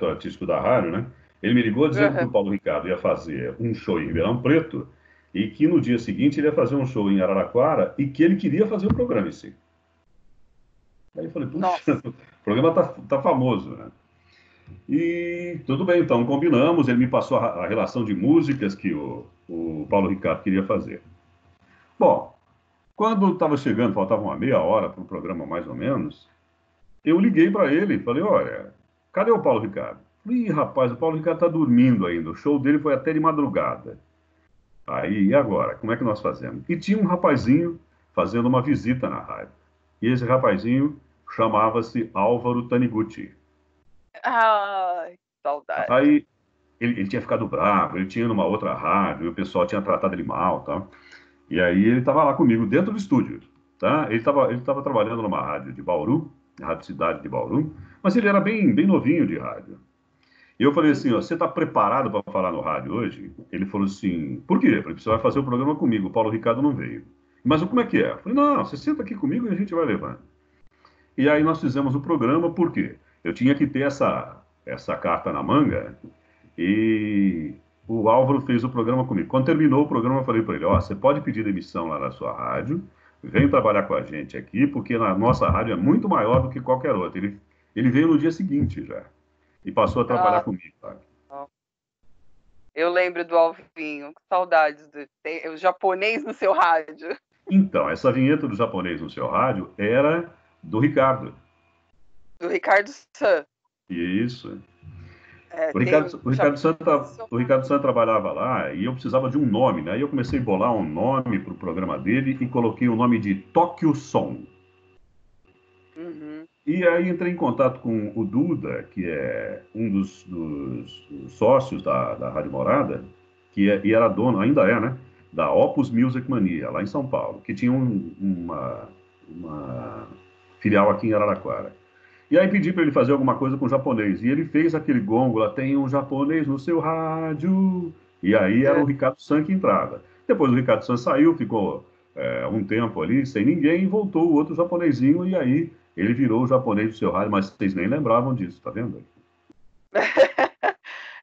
diretor artístico da rádio, né? Ele me ligou dizendo que Aham. o Paulo Ricardo ia fazer um show em Ribeirão Preto e que no dia seguinte ele ia fazer um show em Araraquara e que ele queria fazer o programa em si. Aí eu falei, puxa, Nossa. o programa tá famoso, né? E tudo bem, então combinamos. Ele me passou a relação de músicas que o Paulo Ricardo queria fazer. Bom, quando estava chegando, faltava uma meia hora para o programa mais ou menos, eu liguei para ele e falei, olha, cadê o Paulo Ricardo? Ih, rapaz, o Paulo Ricardo está dormindo ainda. O show dele foi até de madrugada. Aí, e agora? Como é que nós fazemos? E tinha um rapazinho fazendo uma visita na rádio. E esse rapazinho chamava-se Álvaro Taniguchi. Ai, saudade. Aí ele tinha ficado bravo, ele tinha numa outra rádio, e o pessoal tinha tratado ele mal, tá? E aí ele estava lá comigo dentro do estúdio, tá? Ele tava trabalhando numa rádio de Bauru, na Rádio Cidade de Bauru, mas ele era bem novinho de rádio. E eu falei assim, ó, Uhum. você está preparado para falar no rádio hoje? Ele falou assim, por quê? Eu falei, você vai fazer o programa comigo, o Paulo Ricardo não veio. Mas como é que é? Eu falei, não, você senta aqui comigo e a gente vai levando. E aí nós fizemos o programa, por quê? Eu tinha que ter essa carta na manga e o Álvaro fez o programa comigo. Quando terminou o programa, eu falei para ele, ó, você pode pedir demissão lá na sua rádio, vem trabalhar com a gente aqui, porque na nossa rádio é muito maior do que qualquer outra. Ele veio no dia seguinte já e passou a trabalhar Ah, comigo, sabe? ó. Eu lembro do Alvinho, que saudades o japonês no seu rádio. Então, essa vinheta do japonês no seu rádio era do Ricardo. Do Ricardo San. Isso. É, O tem Ricardo, um o Ricardo japonês Santa, o sensacional. Ricardo Santa trabalhava lá e eu precisava de um nome, né? Aí eu comecei a bolar um nome para o programa dele e coloquei o nome de Tokyo Som. Uhum. E aí entrei em contato com o Duda, que é um dos sócios da Rádio Morada, e era dono, ainda é, né? Da Opus Music Mania, lá em São Paulo, que tinha uma filial aqui em Araraquara. E aí pedi para ele fazer alguma coisa com japonês. E ele fez aquele gongo lá, tem um japonês no seu rádio. E aí era o É. Ricardo San que entrava. Depois o Ricardo San saiu, ficou um tempo ali sem ninguém, e voltou o outro japonesinho, e aí ele virou o japonês do seu rádio, mas vocês nem lembravam disso, tá vendo?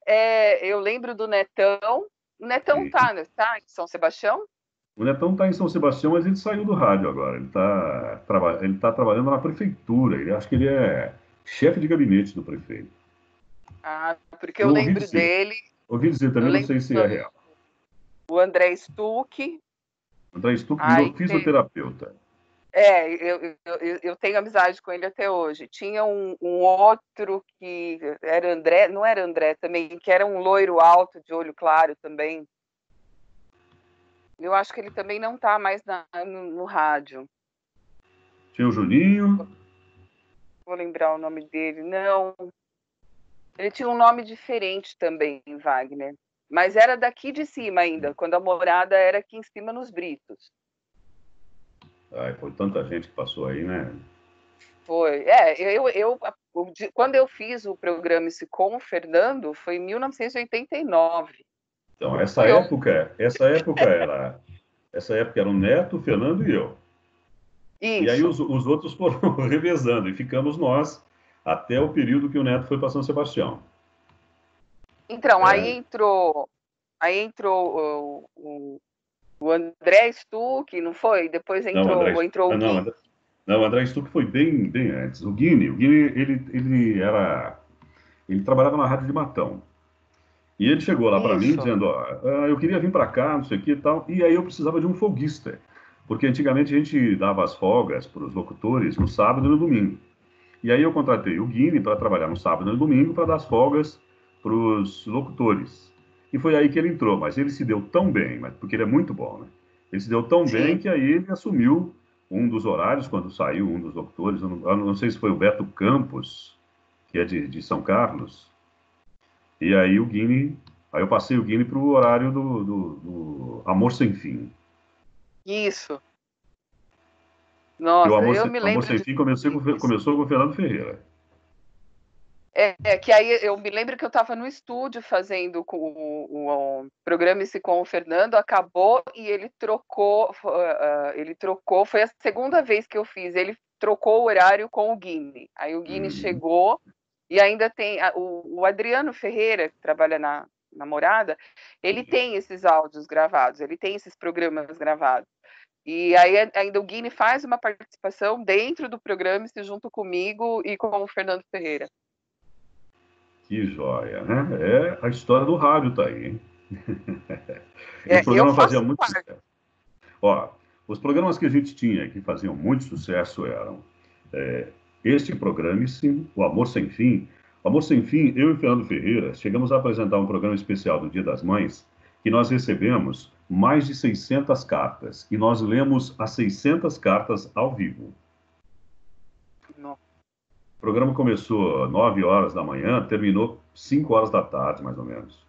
É, eu lembro do Netão. O Netão E tá, né? Tá em São Sebastião? o Netão está em São Sebastião, mas ele saiu do rádio agora. Ele tá trabalhando na prefeitura. Ele acho que ele é chefe de gabinete do prefeito. Ah, porque eu Eu ouvi lembro dizer. dele. Ouvi dizer Eu também, não lembro sei se é real. do André Stuck. André Stuck virou Aí fisioterapeuta. eu tenho amizade com ele até hoje. Tinha um outro que era André, não era André também, que era um loiro alto de olho claro também. Eu acho que ele também não está mais no rádio. Tinha o Juninho. Vou lembrar o nome dele. Não, ele tinha um nome diferente também, Wagner. Mas era daqui de cima ainda, quando a morada era aqui em cima nos Britos. Ai, foi tanta gente que passou aí, né? Foi. Quando eu fiz o programa esse com o Fernando, foi em 1989. Então, essa Foi ontem. época, essa época era, essa época era o Neto, o Fernando e eu. E aí Isso. os outros foram revezando e ficamos nós até o período que o Neto foi para São Sebastião. Então, É, aí entrou o André Stuck, não foi? Depois não, André, entrou o não, Gui. André, não, André Stuck foi bem antes. O Guine, ele trabalhava na rádio de Matão. E ele chegou lá para mim Isso. dizendo, ó, eu queria vir para cá, não sei o que e tal, e aí eu precisava de um folguista, porque antigamente a gente dava as folgas para os locutores no sábado e no domingo. E aí eu contratei o Guine para trabalhar no sábado e no domingo para dar as folgas para os locutores. E foi aí que ele entrou, mas ele se deu tão bem, porque ele é muito bom, né? Ele se deu tão bem Sim. que aí ele assumiu um dos horários quando saiu um dos locutores, eu não sei se foi o Beto Campos, que é de São Carlos, e aí eu passei o Guine para o horário do Amor Sem Fim. Isso. Que o Nossa, Amor, eu me Amor lembro Sem de Fim tudo isso. começou com o Fernando Ferreira. Que aí eu me lembro que eu estava no estúdio fazendo o programa esse com o Fernando, acabou e ele trocou, foi a segunda vez que eu fiz, ele trocou o horário com o Guine. Aí o Guine Uhum. chegou E ainda tem o Adriano Ferreira, que trabalha na Morada, ele tem esses áudios gravados, ele tem esses programas gravados. E aí ainda o Guine faz uma participação dentro do programa, se junto comigo e com o Fernando Ferreira. Que joia, né? É, a história do rádio tá aí, hein? E o Eu programa fazia faço muito parte. sucesso. Ó, os programas que a gente tinha que faziam muito sucesso eram este programa, sim, O Amor Sem Fim. O Amor Sem Fim, eu e Fernando Ferreira chegamos a apresentar um programa especial do Dia das Mães, que nós recebemos mais de 600 cartas, e nós lemos as 600 cartas ao vivo. Não. O programa começou às 9 horas da manhã, terminou 5 horas da tarde, mais ou menos.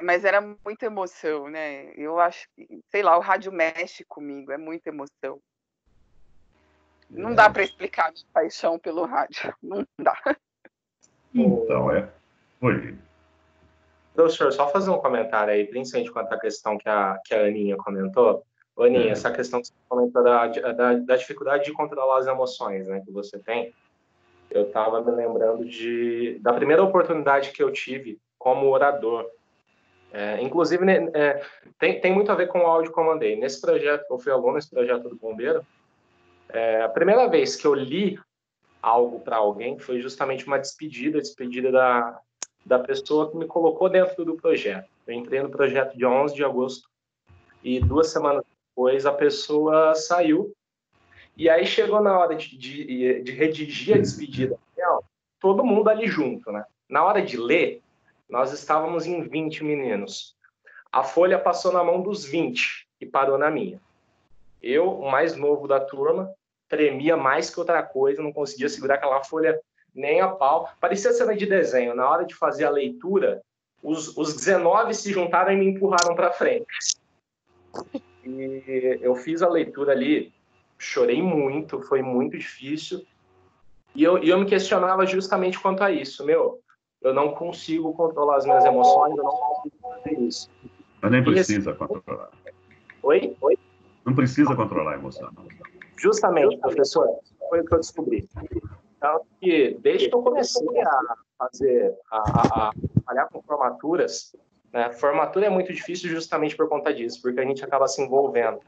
Mas era muita emoção, né? Eu acho que, sei lá, o rádio mexe comigo, é muita emoção. Não dá para explicar a minha paixão pelo rádio, não dá. Então, Oi. Professor, só fazer um comentário aí, principalmente quanto à questão que a Aninha comentou. Ô, Aninha, essa questão que você comentou da dificuldade de controlar as emoções, né, que você tem, eu estava me lembrando da primeira oportunidade que eu tive como orador. Inclusive, tem muito a ver com o áudio que eu mandei. Nesse projeto, eu fui aluno nesse projeto do Bombeiro. A primeira vez que eu li algo para alguém foi justamente uma despedida da pessoa que me colocou dentro do projeto. Eu entrei no projeto dia 11 de agosto e 2 semanas depois a pessoa saiu. E aí chegou na hora de redigir a despedida, todo mundo ali junto, né? Na hora de ler, nós estávamos em 20 meninos. A folha passou na mão dos 20 e parou na minha. Eu, o mais novo da turma, tremia mais que outra coisa, não conseguia segurar aquela folha nem a pau. Parecia cena de desenho. Na hora de fazer a leitura, os 19 se juntaram e me empurraram para frente. E eu fiz a leitura ali, chorei muito, foi muito difícil. E eu me questionava justamente quanto a isso. Eu não consigo controlar as minhas emoções, eu não consigo fazer isso. Mas nem precisa controlar. Oi? Não precisa controlar a emoção. Justamente, professor, foi o que eu descobri. Então, desde que eu comecei a trabalhar com formaturas, né, formatura é muito difícil justamente por conta disso, porque a gente acaba se envolvendo,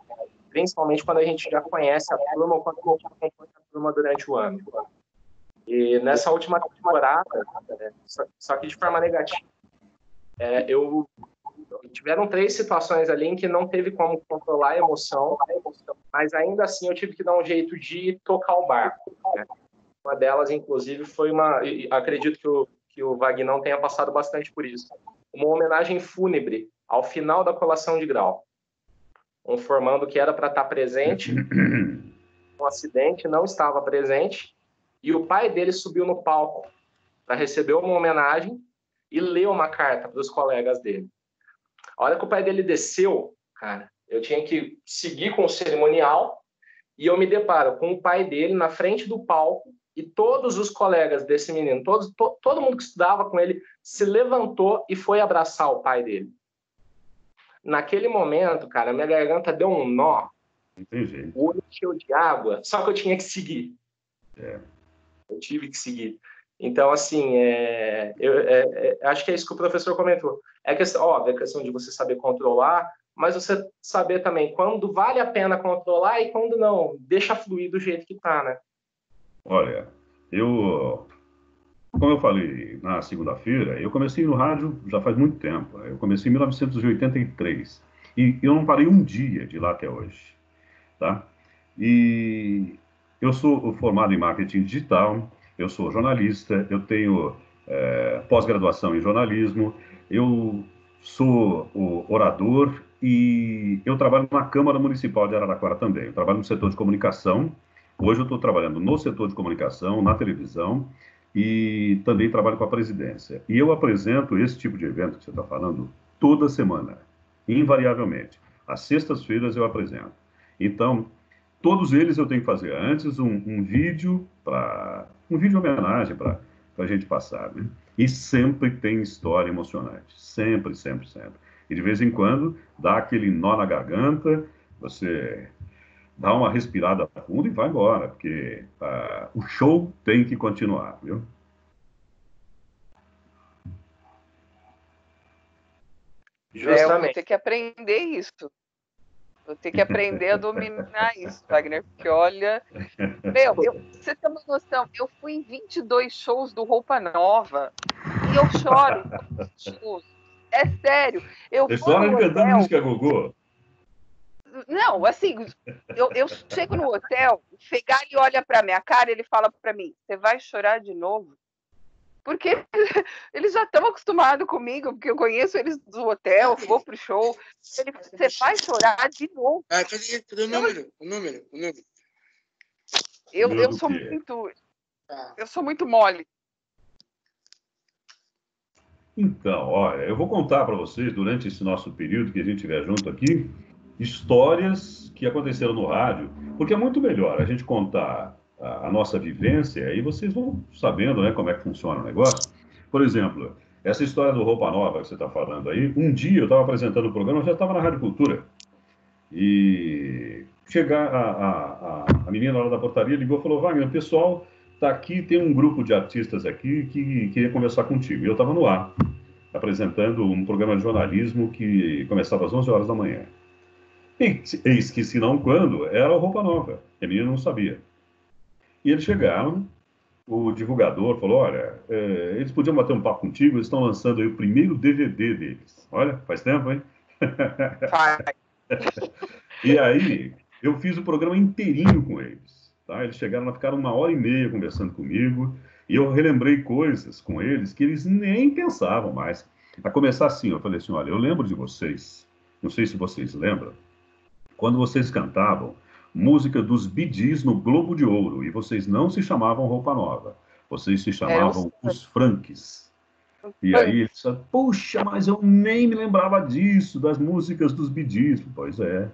principalmente quando a gente já conhece a turma ou quando a gente acompanha a turma durante o ano. E nessa última temporada, só que de forma negativa, tiveram 3 situações ali em que não teve como controlar a emoção, mas ainda assim eu tive que dar um jeito de tocar o barco, né? Uma delas, inclusive, foi acredito que o Vagnão tenha passado bastante por isso, uma homenagem fúnebre ao final da colação de grau. Um formando que era para estar presente, um acidente, não estava presente, e o pai dele subiu no palco para receber uma homenagem e leu uma carta para os colegas dele. A hora que o pai dele desceu, cara, eu tinha que seguir com o cerimonial e eu me deparo com o pai dele na frente do palco e todos os colegas desse menino, todo mundo que estudava com ele, se levantou e foi abraçar o pai dele. Naquele momento, cara, minha garganta deu um nó, o olho cheio de água, só que eu tinha que seguir. Eu tive que seguir. Então, assim, acho que é isso que o professor comentou. É óbvio, a questão de você saber controlar, mas você saber também quando vale a pena controlar e quando não. Deixa fluir do jeito que tá, né? Olha, como eu falei na segunda-feira, eu comecei no rádio já faz muito tempo. Eu comecei em 1983 e eu não parei um dia de lá até hoje, tá? E eu sou formado em marketing digital, eu sou jornalista, eu tenho pós-graduação em jornalismo, eu sou o orador e eu trabalho na Câmara Municipal de Araraquara também. Eu trabalho no setor de comunicação. Hoje eu estou trabalhando no setor de comunicação, na televisão e também trabalho com a presidência. E eu apresento esse tipo de evento que você está falando toda semana, invariavelmente. Às sextas-feiras eu apresento. Então, todos eles eu tenho que fazer antes um vídeo homenagem para a gente passar, né? E sempre tem história emocionante, sempre, sempre, sempre. E de vez em quando dá aquele nó na garganta, você dá uma respirada fundo e vai embora, porque o show tem que continuar, viu? Eu vou ter que aprender isso. Vou ter que aprender a dominar isso, Wagner, porque olha... você tem uma noção, eu fui em 22 shows do Roupa Nova e eu choro em todos os shows. É sério. Eu vou no cantando hotel... música gogô? Não, assim, eu chego no hotel, o Fegali olha para minha cara e ele fala para mim, você vai chorar de novo? Porque eles já estão acostumados comigo, porque eu conheço eles do hotel, vou pro show. Você vai chorar de novo. Cadê o número? Eu sou muito... Eu sou muito mole. Então, olha, eu vou contar para vocês, durante esse nosso período que a gente estiver junto aqui, histórias que aconteceram no rádio, porque é muito melhor a gente contar a nossa vivência e vocês vão sabendo, né, como é que funciona o negócio. Por exemplo, essa história do Roupa Nova que você está falando aí, um dia eu estava apresentando o programa, eu já estava na Rádio Cultura, e chegar a menina lá da portaria ligou e falou, Wagner, o pessoal está aqui, tem um grupo de artistas aqui que queria conversar contigo. E eu estava no ar, apresentando um programa de jornalismo que começava às 11 horas da manhã. E eis que, se não quando, era o Roupa Nova. A menina não sabia. E eles chegaram, o divulgador falou, olha, eles podiam bater um papo contigo, eles estão lançando aí o primeiro DVD deles. Olha, faz tempo, hein? E aí, eu fiz o programa inteirinho com eles. Tá? Eles chegaram lá, ficaram 1h30 conversando comigo, e eu relembrei coisas com eles que eles nem pensavam mais. A começar assim, eu falei assim, olha, eu lembro de vocês, não sei se vocês lembram, quando vocês cantavam música dos Bee Gees no Globo de Ouro, e vocês não se chamavam Roupa Nova, vocês se chamavam os Franks. E aí eles falaram, puxa, mas eu nem me lembrava disso, das músicas dos Bee Gees. Pois é.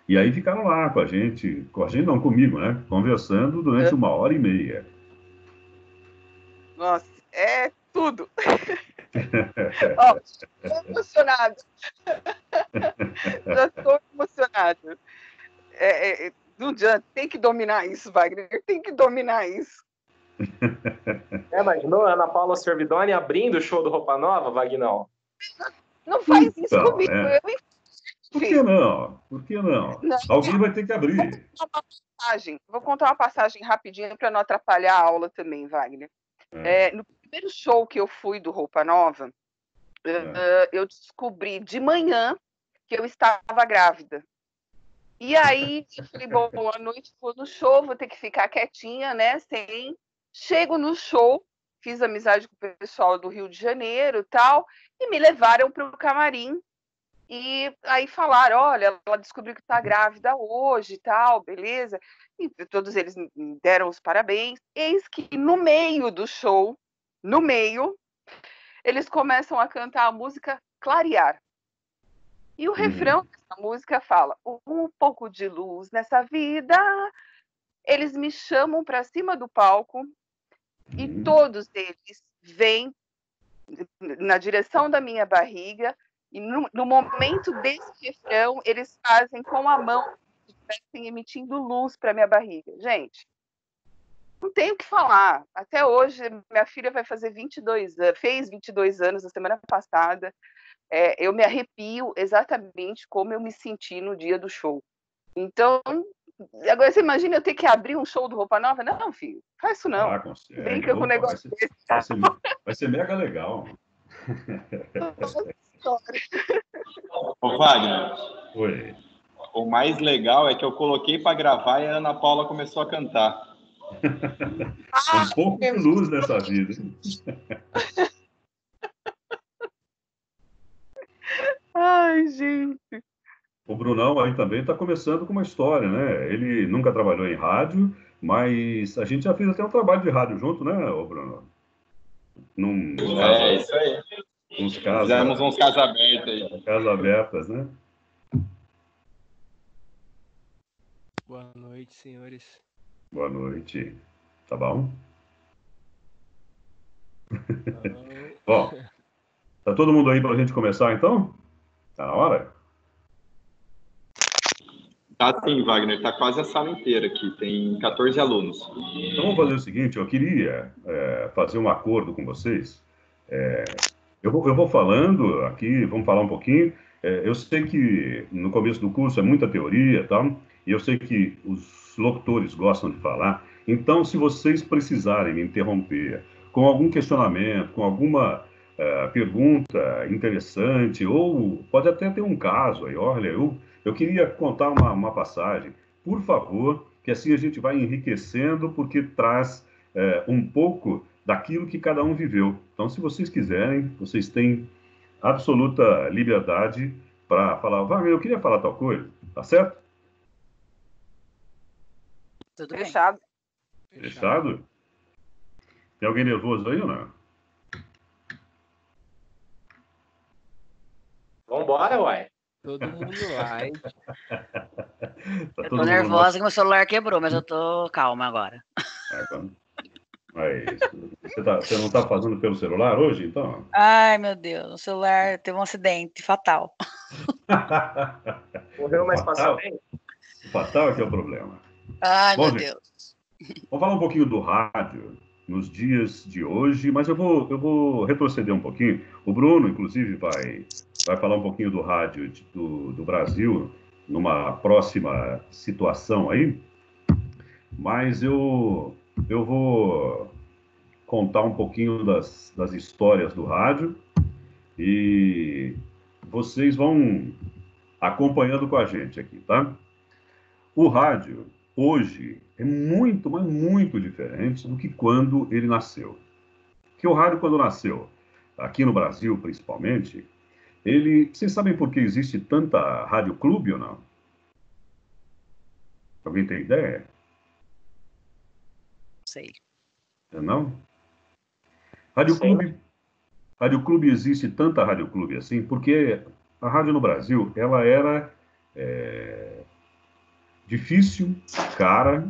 E aí ficaram lá com a gente não, comigo, né? Conversando durante 1h30. Nossa, é tudo. Ó, estou emocionado. Já estou emocionado. Não adianta, tem que dominar isso, Wagner. Tem que dominar isso. Imaginou a Ana Paula Servidoni abrindo o show do Roupa Nova, Wagner? Não faz isso comigo. Por que não? Por que não? Alguém vai ter que abrir. Vou contar uma passagem rapidinho para não atrapalhar a aula também, Wagner. No primeiro show que eu fui do Roupa Nova, eu descobri de manhã que eu estava grávida. E aí eu falei, bom, à noite vou no show, vou ter que ficar quietinha, né? Chego no show, fiz amizade com o pessoal do Rio de Janeiro e tal, e me levaram para o camarim. E aí falaram, olha, ela descobriu que está grávida hoje e tal, beleza? E todos eles me deram os parabéns. Eis que no meio do show, eles começam a cantar a música Clarear. E o refrão dessa música fala, um pouco de luz nessa vida. Eles me chamam para cima do palco e todos eles vêm na direção da minha barriga. E no momento desse refrão, eles fazem com a mão, estivessem emitindo luz para minha barriga. Gente, não tenho o que falar. Até hoje, minha filha vai fazer 22 anos, fez 22 anos na semana passada. Eu me arrepio exatamente como eu me senti no dia do show. Então, agora você imagina eu ter que abrir um show do Roupa Nova? Não, filho, faz isso não. Consegue. Brinca com o negócio desse. Vai ser mega legal. Ô, Wagner. Oi. O mais legal é que eu coloquei para gravar e a Ana Paula começou a cantar. Um pouco de luz nessa vida. Ai, gente. O Brunão aí também está começando com uma história, né? Ele nunca trabalhou em rádio, mas a gente já fez até um trabalho de rádio junto, né, ô Bruno? Isso aí. Fizemos uns casas abertas aí. Casas abertas, né? Boa noite, senhores. Boa noite. Tá bom? Bom, tá todo mundo aí para a gente começar, então? Tá na hora? Tá sim, Wagner, tá quase a sala inteira aqui, tem 14 alunos. Então vamos fazer o seguinte, eu queria fazer um acordo com vocês. Eu vou falando aqui, vamos falar um pouquinho. Eu sei que no começo do curso é muita teoria e tal, e eu sei que os locutores gostam de falar. Então, se vocês precisarem me interromper com algum questionamento, com alguma pergunta interessante, ou pode até ter um caso aí, olha, eu queria contar uma passagem, por favor, que assim a gente vai enriquecendo, porque traz um pouco daquilo que cada um viveu. Então, se vocês quiserem, vocês têm absoluta liberdade para falar, Wagner, eu queria falar tal coisa, tá certo? Tudo bem. Fechado. Fechado? Tem alguém nervoso aí ou não? Vambora, uai. Todo mundo light. Tá Eu todo tô mundo nervosa que meu celular quebrou, mas eu tô calma agora. Mas você não está fazendo pelo celular hoje, então? Ai, meu Deus, o celular teve um acidente fatal. Morreu, mas passa bem? O fatal é que é o problema. Ai, Bom, meu gente, Deus. vamos falar um pouquinho do rádio nos dias de hoje, mas eu vou retroceder um pouquinho. O Bruno, inclusive, vai falar um pouquinho do rádio do Brasil numa próxima situação aí, mas eu vou contar um pouquinho das histórias do rádio e vocês vão acompanhando com a gente aqui, tá? O rádio, hoje, é muito, mas muito diferente do que quando ele nasceu. Porque o rádio, quando nasceu, aqui no Brasil, principalmente, vocês sabem por que existe tanta rádio clube ou não? Alguém tem ideia? Sei. Não? Rádio Sei. clube existe tanta rádio clube assim, porque a rádio no Brasil, ela era difícil, cara,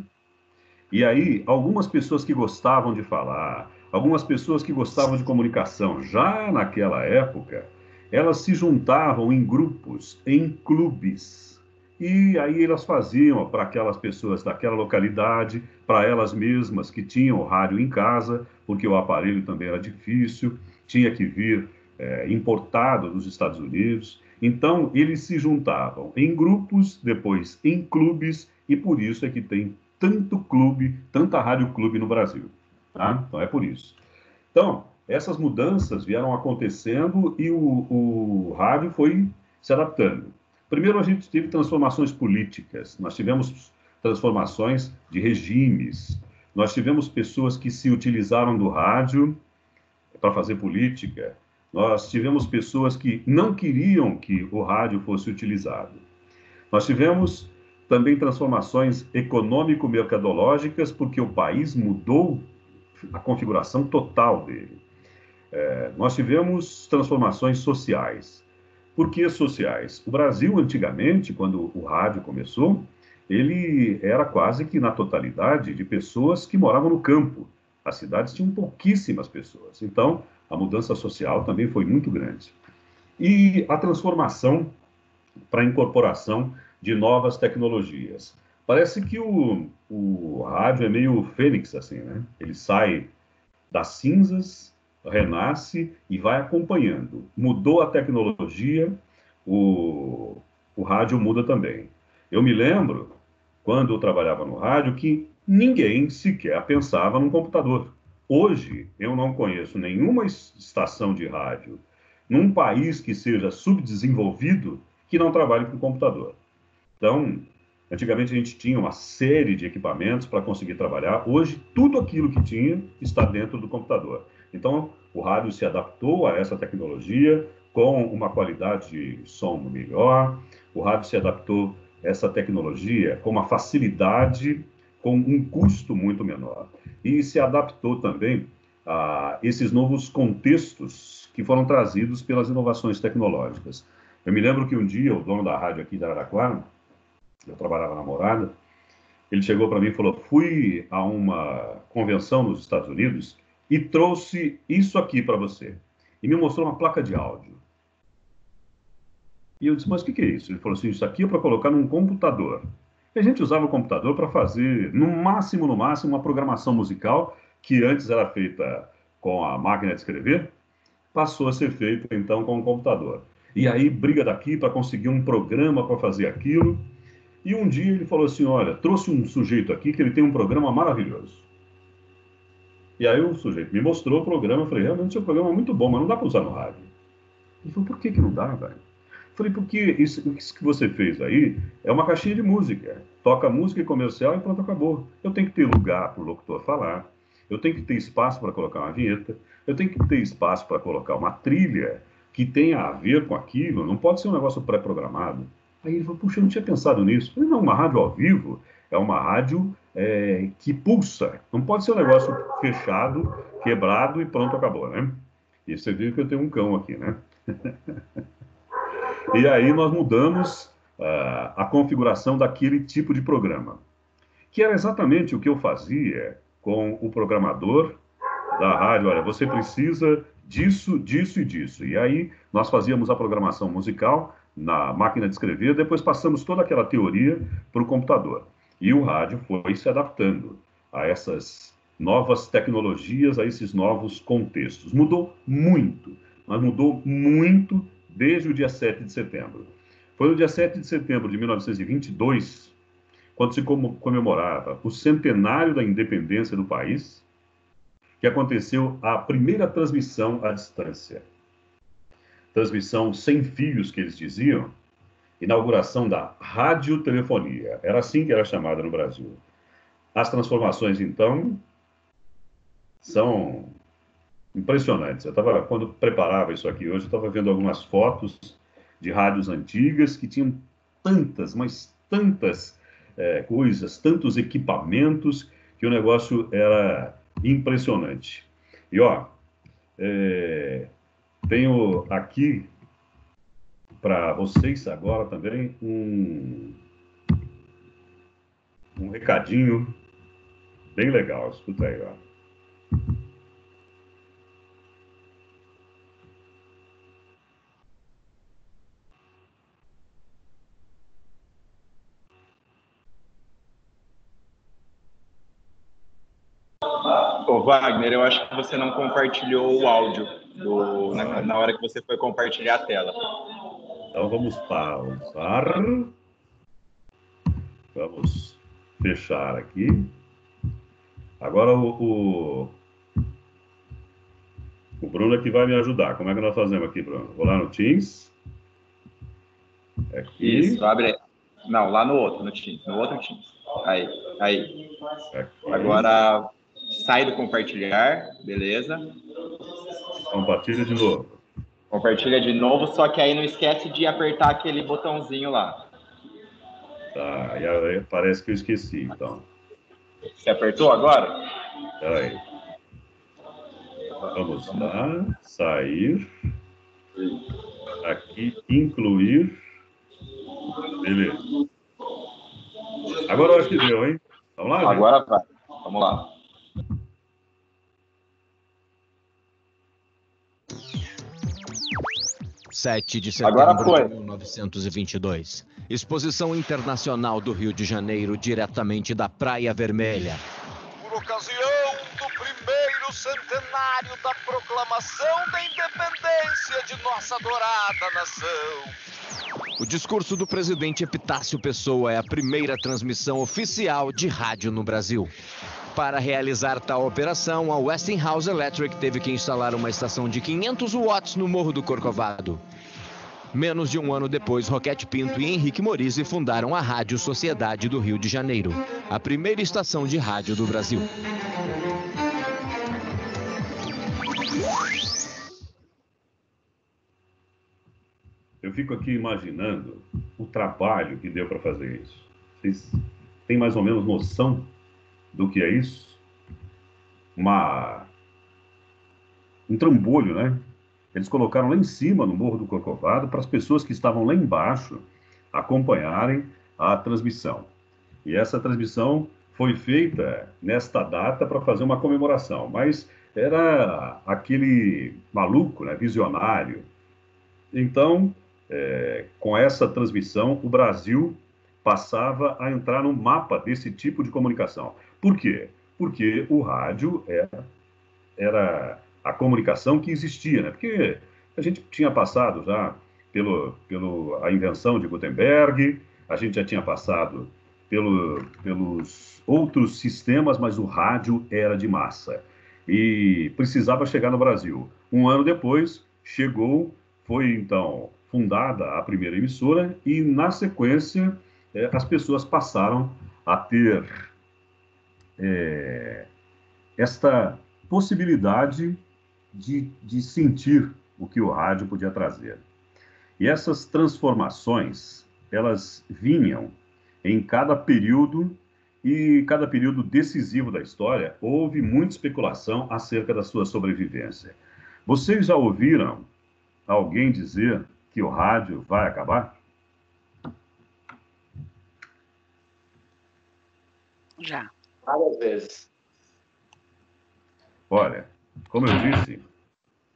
e aí algumas pessoas que gostavam de falar, algumas pessoas que gostavam de comunicação, já naquela época, elas se juntavam em grupos, em clubes. E aí elas faziam para aquelas pessoas daquela localidade, para elas mesmas que tinham o rádio em casa, porque o aparelho também era difícil, tinha que vir importado dos Estados Unidos. Então, eles se juntavam em grupos, depois em clubes, e por isso é que tem tanto clube, tanta rádio clube no Brasil. Tá? Então, é por isso. Então, essas mudanças vieram acontecendo e o rádio foi se adaptando. Primeiro, a gente teve transformações políticas, nós tivemos transformações de regimes, nós tivemos pessoas que se utilizaram do rádio para fazer política, nós tivemos pessoas que não queriam que o rádio fosse utilizado. Nós tivemos também transformações econômico-mercadológicas, porque o país mudou a configuração total dele. Nós tivemos transformações sociais. Por que sociais? O Brasil, antigamente, quando o rádio começou, ele era quase que na totalidade de pessoas que moravam no campo. As cidades tinham pouquíssimas pessoas. Então, a mudança social também foi muito grande. E a transformação para a incorporação de novas tecnologias. Parece que o rádio é meio fênix, assim, né? Ele sai das cinzas, renasce e vai acompanhando. Mudou a tecnologia, o rádio muda também. Eu me lembro, quando eu trabalhava no rádio, que ninguém sequer pensava num computador. Hoje, eu não conheço nenhuma estação de rádio num país que seja subdesenvolvido que não trabalhe com computador. Então, antigamente a gente tinha uma série de equipamentos para conseguir trabalhar. Hoje, tudo aquilo que tinha está dentro do computador. Então, o rádio se adaptou a essa tecnologia com uma qualidade de som melhor. O rádio se adaptou a essa tecnologia com uma facilidade, com um custo muito menor. E se adaptou também a esses novos contextos que foram trazidos pelas inovações tecnológicas. Eu me lembro que um dia o dono da rádio aqui de Araraquara, eu trabalhava na Morada, ele chegou para mim e falou: fui a uma convenção nos Estados Unidos e trouxe isso aqui para você. E me mostrou uma placa de áudio. E eu disse: mas o que é isso? Ele falou assim: isso aqui é para colocar num computador. E a gente usava o computador para fazer, no máximo, uma programação musical que antes era feita com a máquina de escrever, passou a ser feita, então, com o computador. E aí, briga daqui para conseguir um programa para fazer aquilo. E um dia ele falou assim, olha, trouxe um sujeito aqui que ele tem um programa maravilhoso. E aí o sujeito me mostrou o programa, eu falei, realmente seu programa é muito bom, mas não dá para usar no rádio. Ele falou, por que não dá, velho? Eu falei, porque isso que você fez aí é uma caixinha de música. Toca música comercial e pronto, acabou. Eu tenho que ter lugar para o locutor falar, eu tenho que ter espaço para colocar uma vinheta, eu tenho que ter espaço para colocar uma trilha que tenha a ver com aquilo, não pode ser um negócio pré-programado. Aí ele falou, puxa, eu não tinha pensado nisso. Eu falei, não, uma rádio ao vivo é uma rádio que pulsa. Não pode ser um negócio fechado, quebrado e pronto, acabou, né? E você viu que eu tenho um cão aqui, né? E aí nós mudamos a configuração daquele tipo de programa, que era exatamente o que eu fazia com o programador da rádio. Olha, você precisa disso, disso e disso. E aí nós fazíamos a programação musical na máquina de escrever, depois passamos toda aquela teoria para o computador. E o rádio foi se adaptando a essas novas tecnologias, a esses novos contextos. Mudou muito, mas mudou muito desde o dia 7 de setembro. Foi no dia 7 de setembro de 1922, quando se comemorava o centenário da independência do país, que aconteceu a primeira transmissão à distância. Transmissão sem fios, que eles diziam, inauguração da radiotelefonia. Era assim que era chamada no Brasil. As transformações, então, são impressionantes. Quando preparava isso aqui hoje, eu estava vendo algumas fotos de rádios antigas que tinham tantas, mas tantas coisas, tantos equipamentos, que o negócio era impressionante. E, ó, tenho aqui para vocês agora também um recadinho bem legal. Escuta aí, ó. Ô, Wagner, eu acho que você não compartilhou o áudio na hora que você foi compartilhar a tela. Então vamos pausar. Vamos fechar aqui. Agora o Bruno aqui vai me ajudar. Como é que nós fazemos aqui, Bruno? Vou lá no Teams. Aqui. Isso, abre aí. Não, lá no outro, no Teams. No outro Teams. Aí. Aqui. Agora sai do compartilhar, beleza? Compartilha de novo. Compartilha de novo, só que aí não esquece de apertar aquele botãozinho lá. Tá, e aí parece que eu esqueci, então. Você apertou agora? Peraí. Vamos lá, sair. Aqui, incluir. Beleza. Agora eu acho que deu, hein? Vamos lá, gente? Agora vai. Vamos lá. (7 de Agora setembro foi. de 1922). Exposição Internacional do Rio de Janeiro, diretamente da Praia Vermelha. Por ocasião do primeiro centenário da proclamação da independência de nossa adorada nação. O discurso do presidente Epitácio Pessoa é a primeira transmissão oficial de rádio no Brasil. Para realizar tal operação, a Westinghouse Electric teve que instalar uma estação de 500 watts no Morro do Corcovado. Menos de um ano depois, Roquete Pinto e Henrique Morizzi fundaram a Rádio Sociedade do Rio de Janeiro, a primeira estação de rádio do Brasil. Eu fico aqui imaginando o trabalho que deu para fazer isso. Vocês têm mais ou menos noção do que é isso? Um trambolho, né? Eles colocaram lá em cima, no Morro do Corcovado, para as pessoas que estavam lá embaixo acompanharem a transmissão. E essa transmissão foi feita nesta data para fazer uma comemoração, mas era aquele maluco, né, visionário. Então, com essa transmissão, o Brasil passava a entrar no mapa desse tipo de comunicação. Por quê? Porque o rádio era a comunicação que existia, né? Porque a gente tinha passado já pela invenção de Gutenberg, a gente já tinha passado pelos outros sistemas, mas o rádio era de massa. E precisava chegar no Brasil. Um ano depois, chegou, foi então fundada a primeira emissora e, na sequência, as pessoas passaram a ter esta possibilidade de sentir o que o rádio podia trazer. E essas transformações, elas vinham em cada período, e cada período decisivo da história, houve muita especulação acerca da sua sobrevivência. Vocês já ouviram alguém dizer que o rádio vai acabar? Já. Várias vezes. Olha, como eu disse,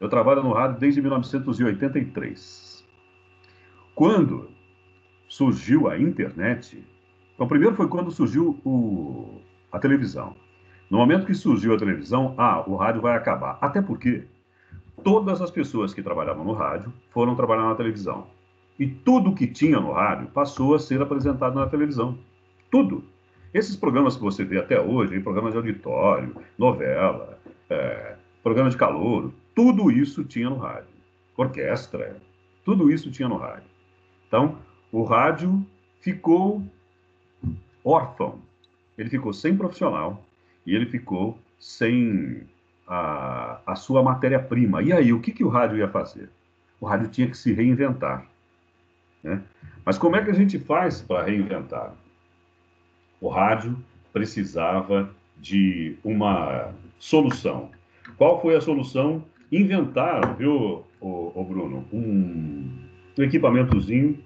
eu trabalho no rádio desde 1983. Quando surgiu a internet, então, primeiro foi quando surgiu a televisão. No momento que surgiu a televisão, o rádio vai acabar. Até porque todas as pessoas que trabalhavam no rádio foram trabalhar na televisão. E tudo que tinha no rádio passou a ser apresentado na televisão. Tudo. Esses programas que você vê até hoje, programas de auditório, novela, programa de calouro, tudo isso tinha no rádio. Orquestra, tudo isso tinha no rádio. Então, o rádio ficou órfão. Ele ficou sem profissional e ele ficou sem a sua matéria-prima. E aí, o que o rádio ia fazer? O rádio tinha que se reinventar, né? Mas como é que a gente faz para reinventar? O rádio precisava de uma solução. Qual foi a solução? Inventaram, viu, o Bruno, um equipamentozinho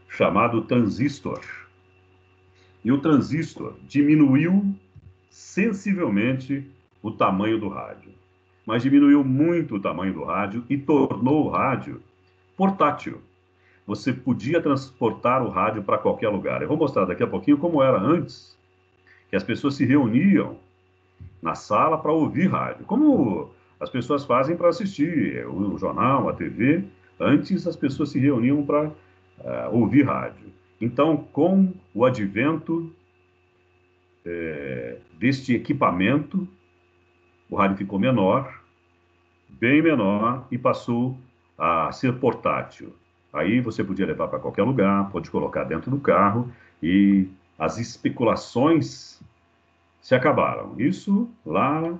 chamado transistor. E o transistor diminuiu sensivelmente o tamanho do rádio. Mas diminuiu muito o tamanho do rádio e tornou o rádio portátil. Você podia transportar o rádio para qualquer lugar. Eu vou mostrar daqui a pouquinho como era antes, que as pessoas se reuniam na sala para ouvir rádio. Como as pessoas fazem para assistir o jornal, a TV. Antes as pessoas se reuniam para ouvir rádio. Então, com o advento deste equipamento, o rádio ficou menor, bem menor, e passou a ser portátil. Aí você podia levar para qualquer lugar, pode colocar dentro do carro, e as especulações se acabaram. Isso lá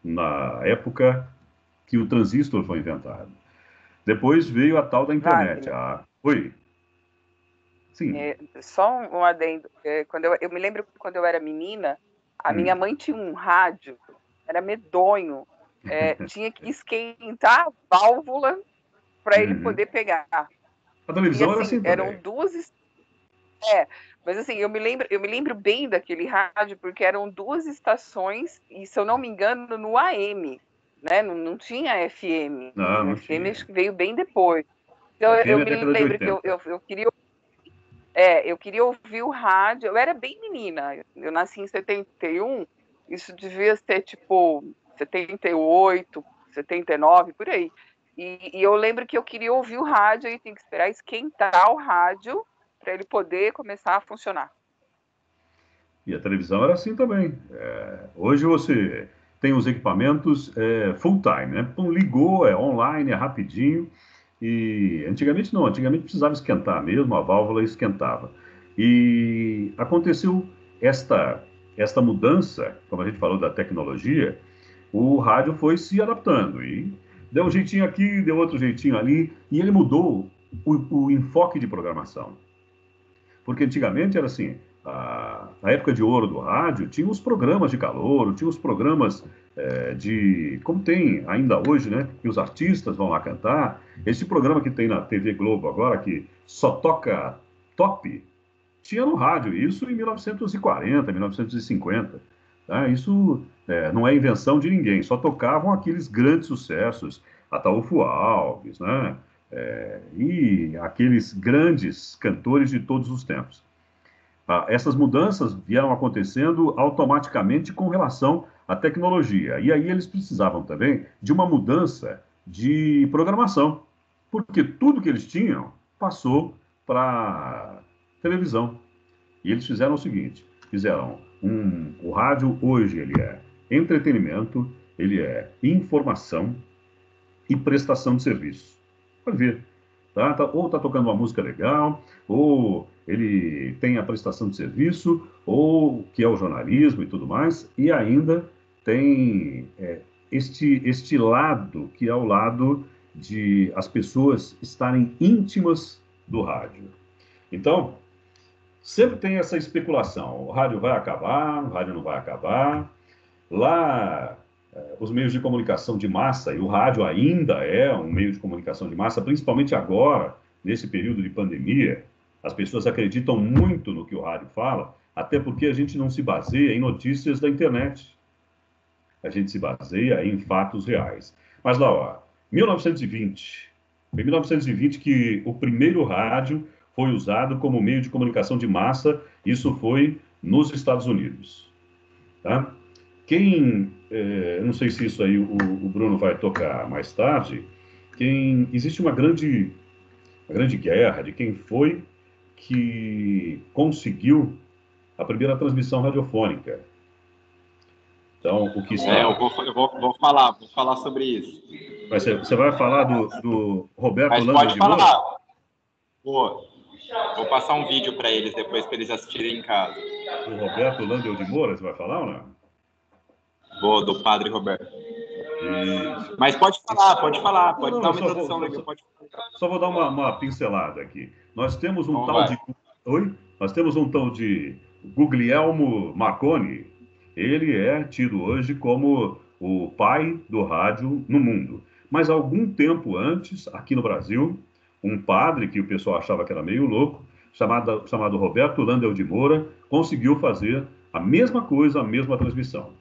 na época que o transistor foi inventado. Depois veio a tal da internet. Oi. Sim. Só um adendo. Eu me lembro que quando eu era menina, a minha mãe tinha um rádio, era medonho. Tinha que esquentar a válvula para ele poder pegar. A televisão era assim também. Eram duas... mas assim, eu me lembro bem daquele rádio, porque eram duas estações, e se eu não me engano, no AM, né? Não tinha FM. Não FM tinha. acho que veio bem depois. Então eu me lembro que eu queria... eu queria ouvir o rádio. Eu era bem menina, eu nasci em 71, isso devia ser tipo 78, 79, por aí. E eu lembro que eu queria ouvir o rádio e tem que esperar esquentar o rádio para ele poder começar a funcionar. E a televisão era assim também. Hoje você tem os equipamentos full time, né? Então ligou, online, rapidinho. E antigamente não, antigamente precisava esquentar mesmo, a válvula esquentava. E aconteceu esta mudança, como a gente falou da tecnologia, o rádio foi se adaptando e deu um jeitinho aqui, deu outro jeitinho ali, e ele mudou o enfoque de programação. Porque antigamente era assim, na época de ouro do rádio, tinha os programas de calouro, tinha os programas como tem ainda hoje, né? Que os artistas vão lá cantar. Esse programa que tem na TV Globo agora, que só toca top, tinha no rádio, isso em 1940, 1950. Tá? Isso não é invenção de ninguém, só tocavam aqueles grandes sucessos, Ataúfo Alves, né? E aqueles grandes cantores de todos os tempos. essas mudanças vieram acontecendo automaticamente com relação à tecnologia. E aí eles precisavam também de uma mudança de programação, porque tudo que eles tinham passou para televisão. E eles fizeram o seguinte, o rádio hoje ele é entretenimento, ele é informação e prestação de serviço. Pode ver, ou está tocando uma música legal, ou ele tem a prestação de serviço, ou que é o jornalismo e tudo mais, e ainda tem este lado, que é o lado de as pessoas estarem íntimas do rádio. Então, sempre tem essa especulação, o rádio vai acabar, o rádio não vai acabar. Lá, os meios de comunicação de massa, e o rádio ainda é um meio de comunicação de massa, principalmente agora, nesse período de pandemia, as pessoas acreditam muito no que o rádio fala, até porque a gente não se baseia em notícias da internet. A gente se baseia em fatos reais. Mas lá, ó, 1920. Foi em 1920 que o primeiro rádio foi usado como meio de comunicação de massa. Isso foi nos Estados Unidos. Tá? Eu não sei se isso aí o Bruno vai tocar mais tarde, existe uma grande guerra de quem foi que conseguiu a primeira transmissão radiofônica. Então, o que está... eu vou falar sobre isso. Você vai falar do Roberto Mas Lando pode de falar. Moura? Vou passar um vídeo para eles depois, para eles assistirem em casa. O Roberto Lando de Moura, você vai falar ou não? Vou, do Padre Roberto. Isso. Mas pode falar, pode dar uma introdução. Só vou dar uma pincelada aqui. Nós temos um Nós temos um tal de Guglielmo Marconi. Ele é tido hoje como o pai do rádio no mundo. Mas algum tempo antes, aqui no Brasil, um padre, que o pessoal achava que era meio louco, chamado Roberto Lando de Moura, conseguiu fazer a mesma coisa, a mesma transmissão.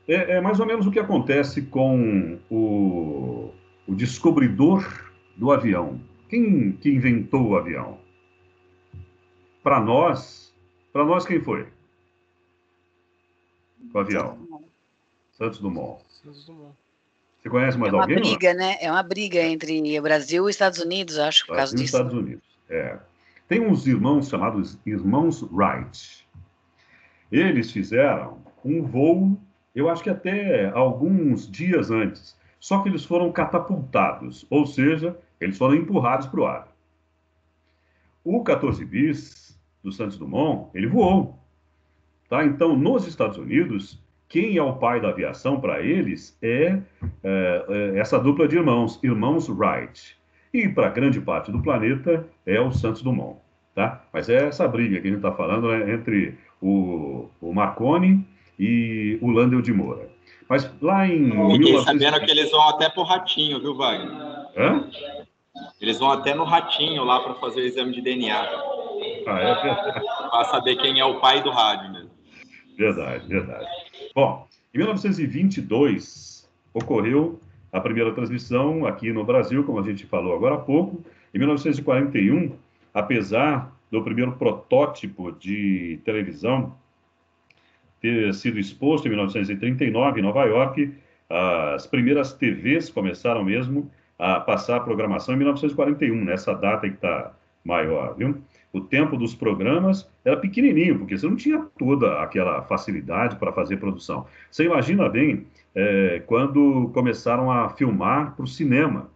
É mais ou menos o que acontece com o descobridor do avião. Quem que inventou o avião? Para nós quem foi? O avião. Santos Dumont. Você conhece mais alguém? É uma briga, né? É uma briga entre o Brasil e os Estados Unidos, acho, por causa disso. Estados Unidos, Tem uns irmãos chamados Irmãos Wright. Eles fizeram um voo, eu acho que até alguns dias antes, só que eles foram catapultados, ou seja, eles foram empurrados para o ar. O 14 bis do Santos Dumont, ele voou. Tá? Então, nos Estados Unidos, quem é o pai da aviação para eles é essa dupla de irmãos Wright. E para grande parte do planeta é o Santos Dumont. Tá? Mas é essa briga que a gente está falando entre o Marconi e o Lando de Moura. Mas lá em... Fiquei sabendo que eles vão até pro Ratinho, viu, Wagner? Hã? Eles vão até no Ratinho lá para fazer o exame de DNA. Para saber quem é o pai do rádio mesmo. Verdade. Bom, em 1922 ocorreu a primeira transmissão aqui no Brasil, como a gente falou agora há pouco. Em 1941, apesar do primeiro protótipo de televisão ter sido exposto em 1939 em Nova York, as primeiras TVs começaram mesmo a passar a programação em 1941, nessa data que está maior, viu? O tempo dos programas era pequenininho, porque você não tinha toda aquela facilidade para fazer produção. Você imagina bem quando começaram a filmar para o cinema.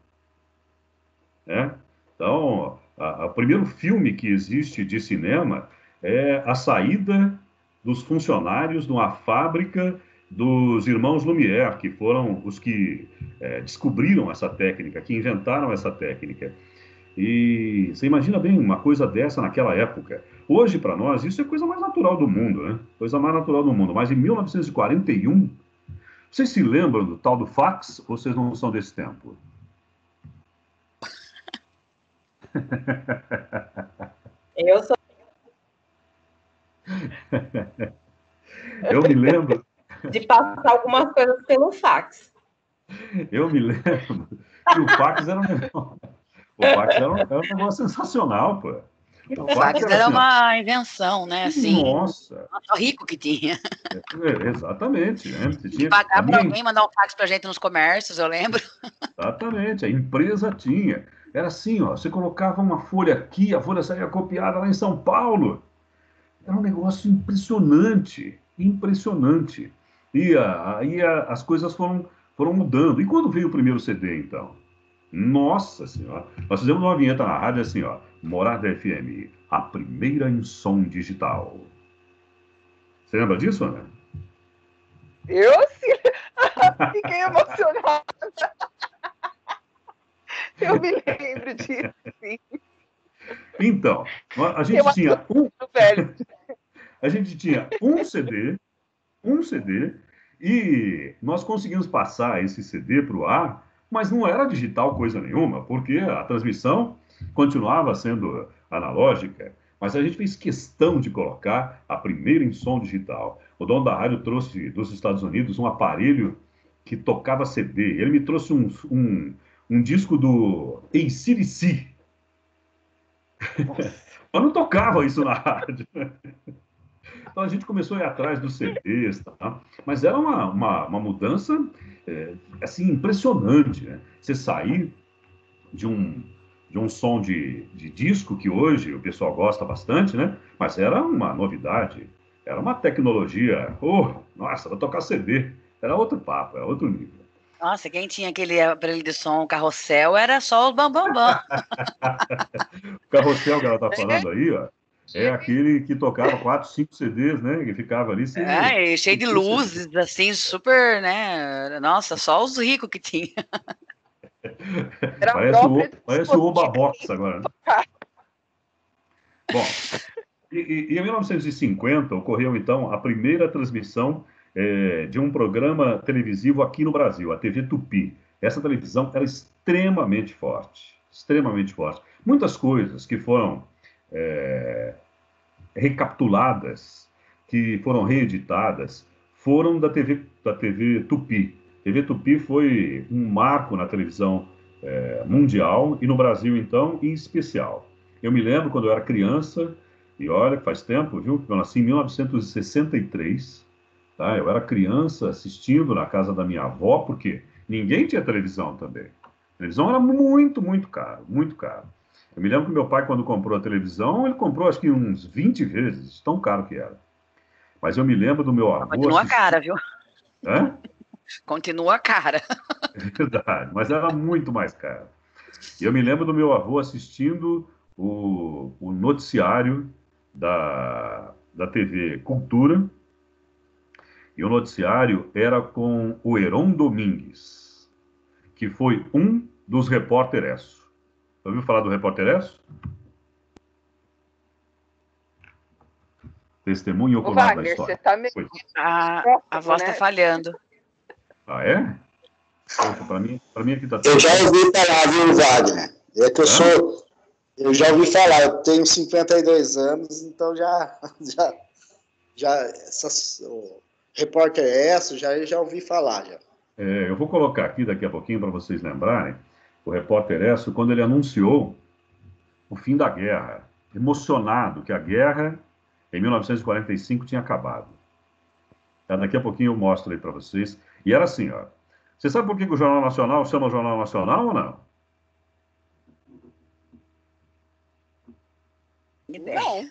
Né? Então, o primeiro filme que existe de cinema é a saída dos funcionários de uma fábrica dos irmãos Lumière, que foram os que descobriram essa técnica, que inventaram essa técnica. E você imagina bem uma coisa dessa naquela época. Hoje, para nós, isso é a coisa mais natural do mundo, né? Coisa mais natural do mundo. Mas em 1941, vocês se lembram do tal do fax ou vocês não são desse tempo? Eu sou. Eu me lembro... de passar algumas coisas pelo fax. Eu me lembro que o fax era um negócio... O fax era um negócio sensacional, pô. O fax era uma invenção, né? Assim, nossa! Só rico que tinha. Exatamente. Né? Você tinha pagar para alguém mandar um fax para a gente nos comércios, eu lembro. Exatamente, a empresa tinha. Era assim, ó, você colocava uma folha aqui, a folha saía copiada lá em São Paulo. Era um negócio impressionante, impressionante. E aí as coisas foram mudando. E quando veio o primeiro CD, então? Nossa Senhora! Nós fizemos uma vinheta na rádio assim, ó. Morada FM, a primeira em som digital. Você lembra disso, Ana? Eu sim! Fiquei emocionada. Eu me lembro disso, sim. Então, a gente tinha a gente tinha um CD, e nós conseguimos passar esse CD para o ar, mas não era digital coisa nenhuma, porque a transmissão continuava sendo analógica, mas a gente fez questão de colocar a primeira em som digital. O dono da rádio trouxe dos Estados Unidos um aparelho que tocava CD. Ele me trouxe um disco do AC/DC. Mas não tocava isso na rádio. Então a gente começou a ir atrás dos CDs, tá? Mas era uma mudança assim, impressionante, né? Você sair de um som de disco, que hoje o pessoal gosta bastante, né? Mas era uma novidade, era uma tecnologia. Nossa, vai tocar CD. Era outro papo, era outro nível. Nossa, quem tinha aquele aparelho de som carrossel era só o bambambam. O carrossel que ela tá falando aí, ó, é aquele que tocava 4, 5 CDs, né? Que ficava ali sem... e cheio de luzes, assim, super, né? Nossa, só os ricos que tinha. Parece o Oba Box agora, né? Bom, e em 1950 ocorreu, então, a primeira transmissão de um programa televisivo aqui no Brasil, a TV Tupi. Essa televisão era extremamente forte, extremamente forte. Muitas coisas que foram recapituladas, que foram reeditadas, foram da TV Tupi. A TV Tupi foi um marco na televisão mundial e no Brasil, então, em especial. Eu me lembro quando eu era criança, e olha, faz tempo, viu? Eu nasci em 1963, tá? Eu era criança assistindo na casa da minha avó, porque ninguém tinha televisão também. A televisão era muito, muito caro, muito caro. Eu me lembro que meu pai, quando comprou a televisão, ele comprou acho que uns 20 vezes, tão caro que era. Mas eu me lembro do meu avô... Continua cara, viu? Hã? Continua cara. É verdade, mas era muito mais caro. E eu me lembro do meu avô assistindo o noticiário da TV Cultura, e o noticiário era com o Heron Domingues, que foi um dos Repórter Esso. Ouviu falar do Repórter Esso? Testemunho ocular da história. Você tá meio... A voz está falhando. Ah, é? Poxa, para mim aqui tá... Eu já ouvi falar, viu, Wagner? É que eu já ouvi falar, eu tenho 52 anos, então o Repórter Esso, já ouvi falar, já. Eu vou colocar aqui daqui a pouquinho para vocês lembrarem, o Repórter Esso, quando ele anunciou o fim da guerra, emocionado que a guerra, em 1945, tinha acabado. Daqui a pouquinho eu mostro aí para vocês. E era assim, ó. Você sabe por que o Jornal Nacional chama Jornal Nacional ou não? Não.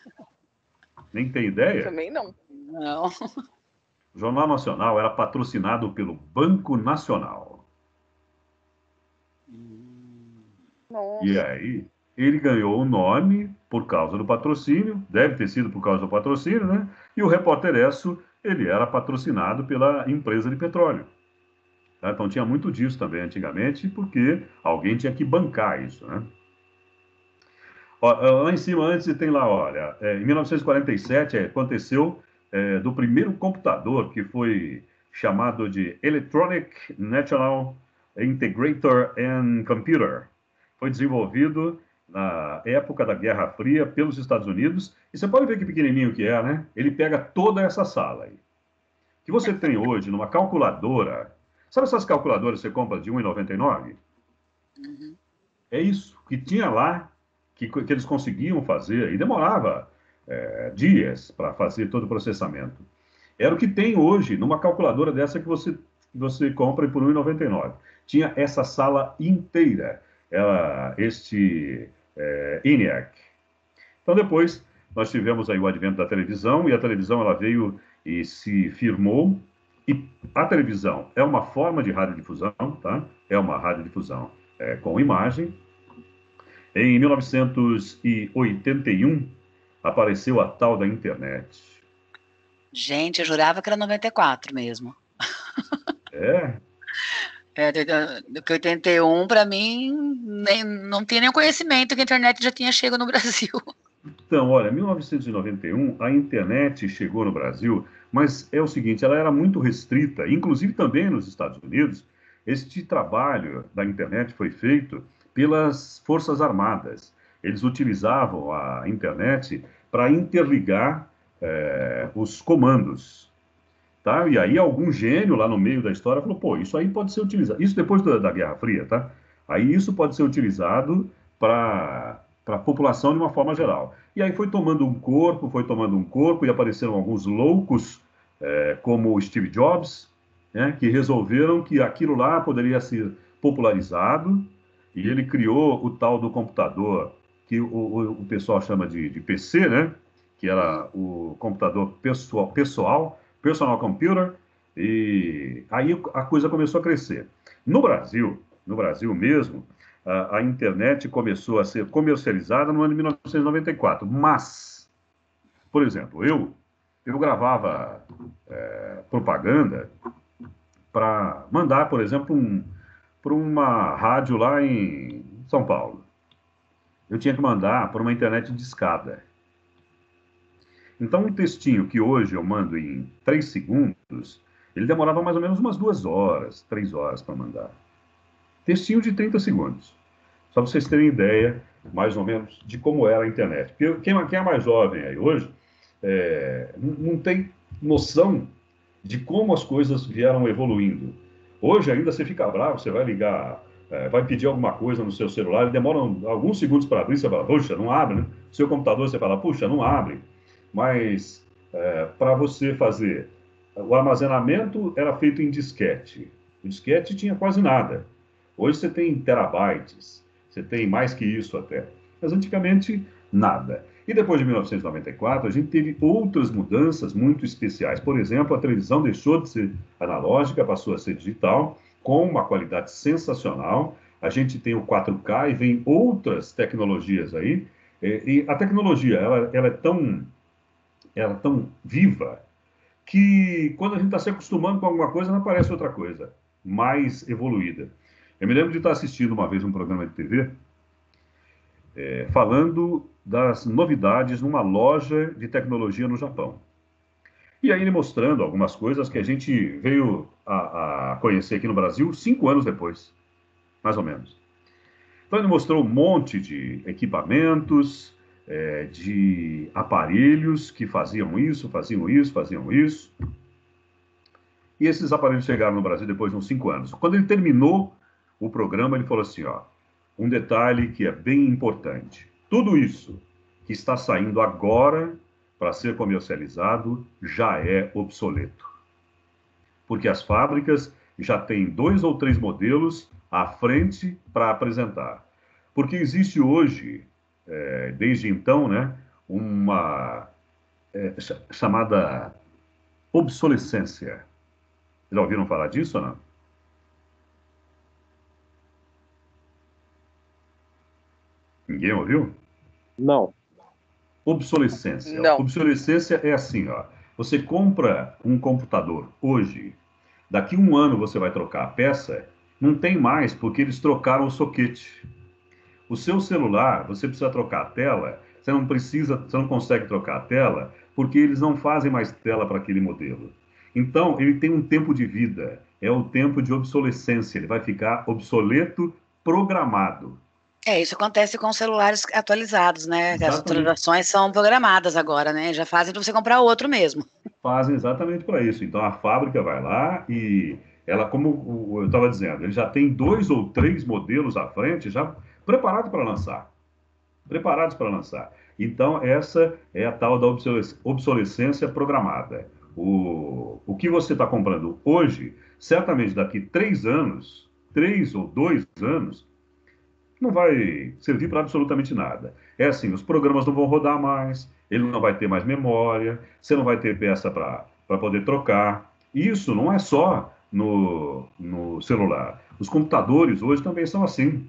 Nem tem ideia? Também não. Não. O Jornal Nacional era patrocinado pelo Banco Nacional. Nossa. E aí, ele ganhou o nome por causa do patrocínio, deve ter sido por causa do patrocínio, né? E o Repórter Esso, ele era patrocinado pela empresa de petróleo. Tá? Então tinha muito disso também antigamente, porque alguém tinha que bancar isso, né? Ó, lá em cima, antes, tem lá, olha, em 1947 aconteceu do primeiro computador, que foi chamado de Electronic National Integrator and Computer. Foi desenvolvido na época da Guerra Fria pelos Estados Unidos. E você pode ver que pequenininho que é, né? Ele pega toda essa sala aí. Que você tem hoje numa calculadora. Sabe essas calculadoras que você compra de R$ 1,99? Uhum. É isso que tinha lá, que eles conseguiam fazer, e demorava dias para fazer todo o processamento. Era o que tem hoje numa calculadora dessa que você compra por R$ 1,99. Tinha essa sala inteira, ENIAC. Então, depois, nós tivemos aí o advento da televisão, e a televisão ela veio e se firmou, e a televisão é uma forma de radiodifusão, tá? É uma radiodifusão com imagem. Em 1981, apareceu a tal da internet. Gente, eu jurava que era 94 mesmo. É? Do que 81, para mim, não tinha nenhum conhecimento que a internet já tinha chegado no Brasil. Então, olha, em 1991, a internet chegou no Brasil, mas é o seguinte, ela era muito restrita, inclusive também nos Estados Unidos. Este trabalho da internet foi feito pelas Forças Armadas. Eles utilizavam a internet para interligar os comandos. Tá? E aí algum gênio lá no meio da história falou, pô, isso aí pode ser utilizado. Isso depois da Guerra Fria, tá? Aí isso pode ser utilizado para a população de uma forma geral. E aí foi tomando um corpo, e apareceram alguns loucos, como o Steve Jobs, né, que resolveram que aquilo lá poderia ser popularizado, e ele criou o tal do computador, que o pessoal chama de PC, né, que era o computador personal computer, e aí a coisa começou a crescer. No Brasil mesmo, a internet começou a ser comercializada no ano de 1994, mas, por exemplo, eu gravava propaganda para mandar, por exemplo, para uma rádio lá em São Paulo. Eu tinha que mandar por uma internet discada. Então, um textinho que hoje eu mando em 3 segundos, ele demorava mais ou menos umas 2 horas, 3 horas para mandar. Textinho de 30 segundos. Só para vocês terem ideia, mais ou menos, de como era a internet. Porque quem é mais jovem aí hoje, não tem noção de como as coisas vieram evoluindo. Hoje ainda você fica bravo, você vai ligar, vai pedir alguma coisa no seu celular, e demora alguns segundos para abrir, você fala, puxa, não abre, né? Seu computador, você fala, puxa, não abre. Mas para você fazer, o armazenamento era feito em disquete. O disquete tinha quase nada. Hoje você tem terabytes, você tem mais que isso até. Mas antigamente, nada. E depois de 1994, a gente teve outras mudanças muito especiais. Por exemplo, a televisão deixou de ser analógica, passou a ser digital, com uma qualidade sensacional. A gente tem o 4K e vem outras tecnologias aí. E a tecnologia, ela é tão viva que quando a gente está se acostumando com alguma coisa, não aparece outra coisa mais evoluída. Eu me lembro de estar assistindo uma vez um programa de TV falando das novidades numa loja de tecnologia no Japão. E aí ele mostrando algumas coisas que a gente veio a conhecer aqui no Brasil 5 anos depois, mais ou menos. Então ele mostrou um monte de equipamentos, de aparelhos que faziam isso. E esses aparelhos chegaram no Brasil depois de uns 5 anos. Quando ele terminou o programa, ele falou assim, ó, um detalhe que é bem importante. Tudo isso que está saindo agora para ser comercializado já é obsoleto. Porque as fábricas já têm 2 ou 3 modelos à frente para apresentar. Porque existe hoje, desde então, né, uma chamada obsolescência. Já ouviram falar disso ou não? Ninguém ouviu? Não. Obsolescência. Não. Obsolescência é assim, ó. Você compra um computador hoje, daqui 1 ano você vai trocar a peça, não tem mais, porque eles trocaram o soquete. O seu celular, você precisa trocar a tela, você não consegue trocar a tela, porque eles não fazem mais tela para aquele modelo. Então, ele tem um tempo de vida, é o tempo de obsolescência, ele vai ficar obsoleto programado. Isso acontece com os celulares atualizados, né? Exatamente. As atualizações são programadas agora, né? Já fazem para você comprar outro mesmo. Fazem exatamente para isso. Então, a fábrica vai lá e ela, como eu estava dizendo, ele já tem 2 ou 3 modelos à frente, já preparado para lançar. preparados para lançar. Então, essa é a tal da obsolescência programada. O que você está comprando hoje, certamente daqui 3 anos, 3 ou 2 anos, não vai servir para absolutamente nada. É assim, os programas não vão rodar mais, ele não vai ter mais memória, você não vai ter peça para poder trocar. Isso não é só no celular. Os computadores hoje também são assim.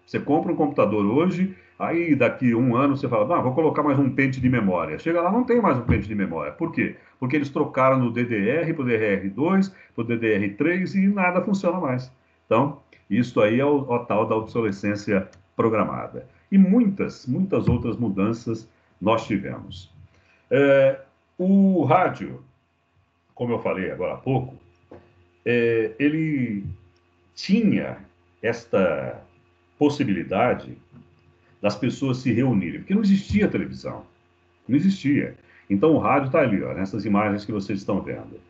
Você compra um computador hoje, aí daqui 1 ano você fala, vou colocar mais um pente de memória. Chega lá, não tem mais um pente de memória. Por quê? Porque eles trocaram no DDR para o DDR2, para o DDR3 e nada funciona mais. Então, isso aí é o tal da obsolescência programada. E muitas outras mudanças nós tivemos. O rádio, como eu falei agora há pouco, ele tinha esta possibilidade das pessoas se reunirem, porque não existia televisão, não existia. Então o rádio está ali, ó, nessas imagens que vocês estão vendo.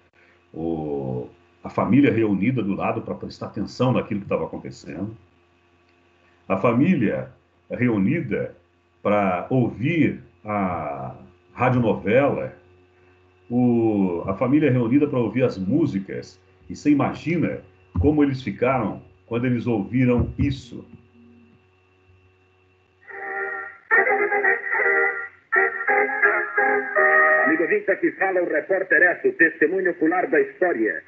A família reunida do lado para prestar atenção naquilo que estava acontecendo. A família reunida para ouvir a radionovela. A família reunida para ouvir as músicas. E você imagina como eles ficaram quando eles ouviram isso. Amigo ouvinte, aqui fala o repórter Esso, testemunho ocular da história.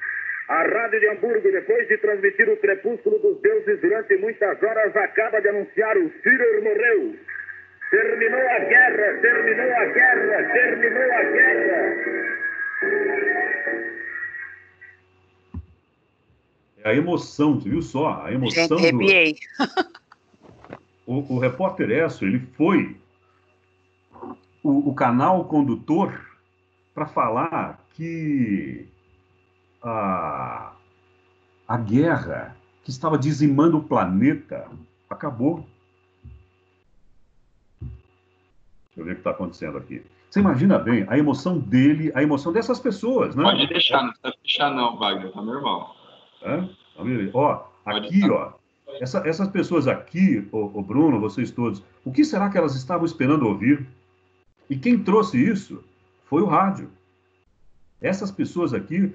A Rádio de Hamburgo, depois de transmitir o crepúsculo dos deuses durante muitas horas, acaba de anunciar o Führer morreu. Terminou a guerra, terminou a guerra, terminou a guerra. A emoção, você viu só? A emoção o repórter Esso, ele foi o canal condutor para falar que a guerra que estava dizimando o planeta acabou. Deixa eu ver o que está acontecendo aqui. Você imagina bem a emoção dele, a emoção dessas pessoas, né? Pode deixar, não precisa fechar não, Wagner, tá normal. Ó, aqui, ó, essas pessoas aqui, o Bruno, vocês todos, o que será que elas estavam esperando ouvir? E quem trouxe isso foi o rádio. Essas pessoas aqui,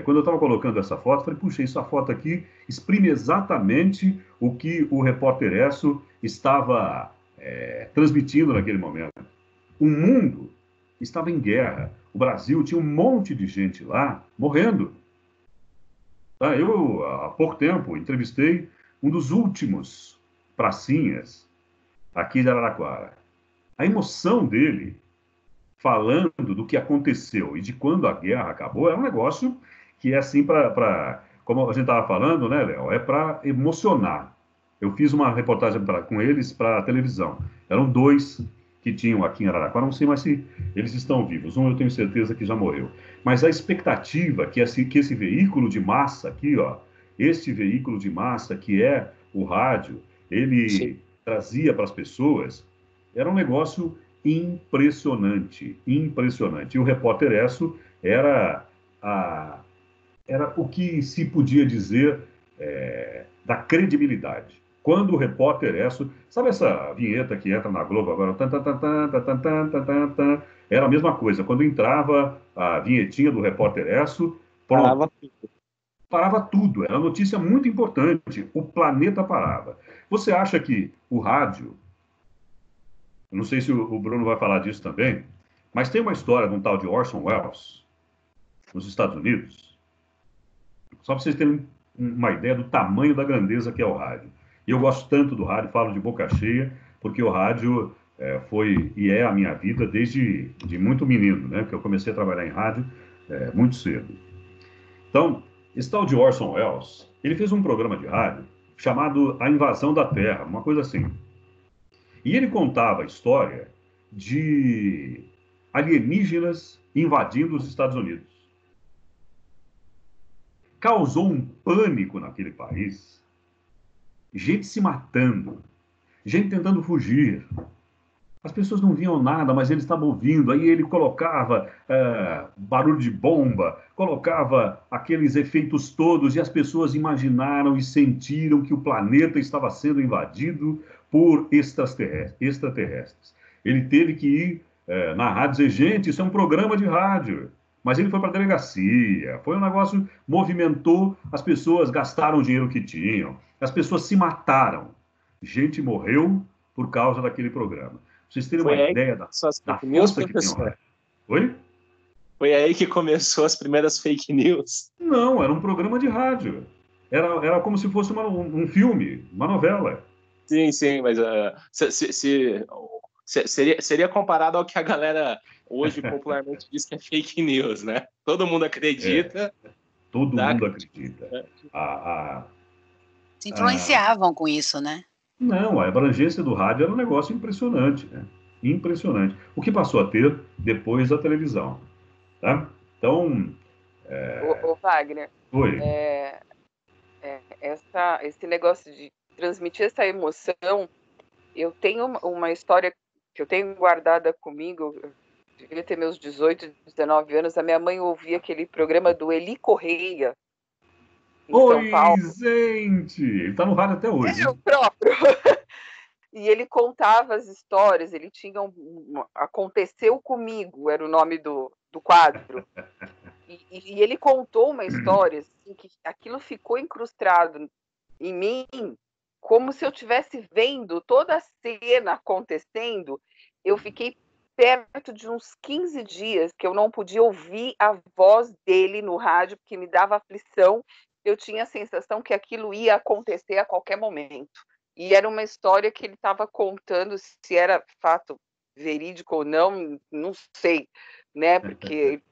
quando eu estava colocando essa foto, eu falei, puxa, essa foto aqui exprime exatamente o que o repórter Esso estava transmitindo naquele momento. O mundo estava em guerra. O Brasil tinha um monte de gente lá morrendo. Eu, há pouco tempo, entrevistei um dos últimos pracinhas aqui de Araraquara. A emoção dele, falando do que aconteceu e de quando a guerra acabou, é um negócio que é assim como a gente estava falando, né, Léo? É para emocionar. Eu fiz uma reportagem com eles para a televisão. Eram 2 que tinham aqui em Araraquara, não sei mais se eles estão vivos. Um eu tenho certeza que já morreu. Mas a expectativa que esse veículo de massa aqui, ó, este veículo de massa que é o rádio, ele trazia para as pessoas, era um negócio impressionante, impressionante. E o repórter Esso era o que se podia dizer da credibilidade. Quando o repórter Esso... Sabe essa vinheta que entra na Globo agora? Era a mesma coisa. Quando entrava a vinhetinha do repórter Esso... Parava tudo. Era uma notícia muito importante. O planeta parava. Você acha que o rádio... Não sei se o Bruno vai falar disso também, mas tem uma história de um tal de Orson Welles, nos Estados Unidos. Só para vocês terem uma ideia do tamanho da grandeza que é o rádio. E eu gosto tanto do rádio, falo de boca cheia, porque o rádio foi e é a minha vida desde muito menino, né? Porque eu comecei a trabalhar em rádio muito cedo. Então, esse tal de Orson Welles, ele fez um programa de rádio chamado A Invasão da Terra, uma coisa assim. E ele contava a história de alienígenas invadindo os Estados Unidos. Causou um pânico naquele país. Gente se matando, gente tentando fugir. As pessoas não viam nada, mas eles estavam ouvindo. Aí ele colocava barulho de bomba, colocava aqueles efeitos todos, e as pessoas imaginaram e sentiram que o planeta estava sendo invadido por extraterrestres. Ele teve que ir na rádio dizer, gente, isso é um programa de rádio. Mas ele foi para a delegacia, foi um negócio, movimentou, as pessoas gastaram o dinheiro que tinham, as pessoas se mataram. Gente morreu por causa daquele programa. Pra vocês terem uma ideia da força que tem o rádio. Oi? Foi aí que começou as primeiras fake news? Não, era um programa de rádio. Era como se fosse um filme, uma novela. Sim, mas seria comparado ao que a galera hoje popularmente diz que é fake news, né? Todo mundo acredita. Todo mundo acredita. Se influenciavam com isso, né? Não, a abrangência do rádio era um negócio impressionante, né? Impressionante. O que passou a ter depois da televisão, tá? Então... Ô Wagner, oi. Esse negócio de transmitir essa emoção, eu tenho uma história que eu tenho guardada comigo, eu devia ter meus 18, 19 anos, a minha mãe ouvia aquele programa do Eli Correia, em São Paulo. Gente! Ele está no rádio até hoje. É o próprio. E ele contava as histórias, ele tinha Aconteceu Comigo, era o nome do quadro. E ele contou uma história assim, que aquilo ficou incrustado em mim, como se eu estivesse vendo toda a cena acontecendo. Eu fiquei perto de uns 15 dias que eu não podia ouvir a voz dele no rádio, porque me dava aflição. Eu tinha a sensação que aquilo ia acontecer a qualquer momento. E era uma história que ele estava contando, se era fato verídico ou não, não sei, né? Porque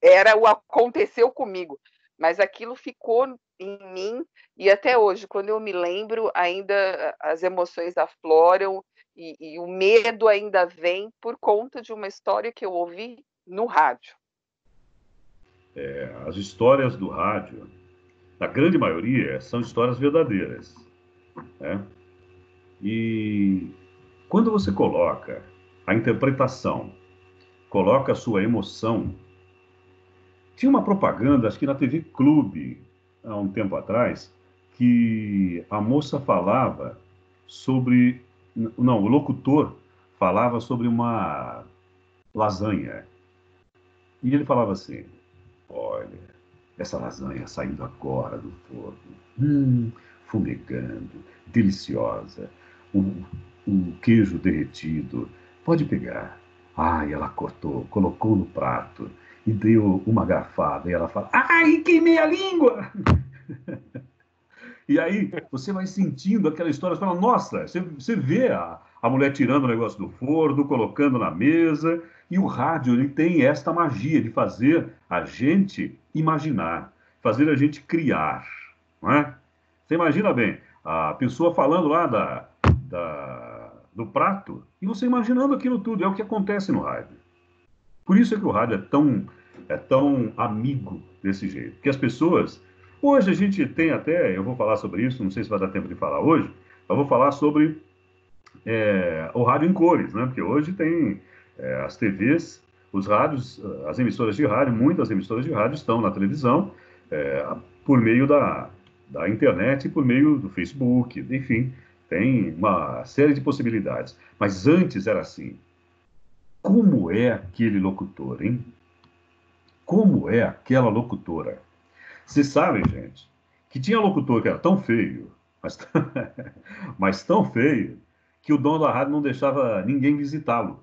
era o Aconteceu Comigo. Mas aquilo ficou em mim, e até hoje, quando eu me lembro, ainda as emoções afloram e o medo ainda vem por conta de uma história que eu ouvi no rádio. As histórias do rádio, na grande maioria, são histórias verdadeiras, né? E quando você coloca a interpretação, coloca a sua emoção. Tinha uma propaganda, acho que na TV Clube, há um tempo atrás, que a moça falava sobre... Não, o locutor falava sobre uma lasanha. E ele falava assim, olha, essa lasanha saindo agora do forno, fumegando, deliciosa, um queijo derretido, pode pegar. Ai, ela cortou, colocou no prato e deu uma garfada, e ela fala, ai, queimei a língua! E aí você vai sentindo aquela história, você fala, nossa, você vê a mulher tirando o negócio do forno, colocando na mesa, e o rádio ele tem esta magia de fazer a gente imaginar, fazer a gente criar, não é? Você imagina bem, a pessoa falando lá do prato, e você imaginando aquilo tudo, é o que acontece no rádio. Por isso é que o rádio é tão amigo desse jeito. Porque as pessoas... Hoje a gente tem até, eu vou falar sobre isso, não sei se vai dar tempo de falar hoje, eu vou falar sobre o rádio em cores, né? Porque hoje tem as TVs, os rádios, as emissoras de rádio, muitas emissoras de rádio estão na televisão, por meio da internet e por meio do Facebook, enfim, tem uma série de possibilidades. Mas antes era assim. Como é aquele locutor, hein? Como é aquela locutora? Vocês sabem, gente, que tinha locutor que era tão feio, mas tão feio, que o dono da rádio não deixava ninguém visitá-lo.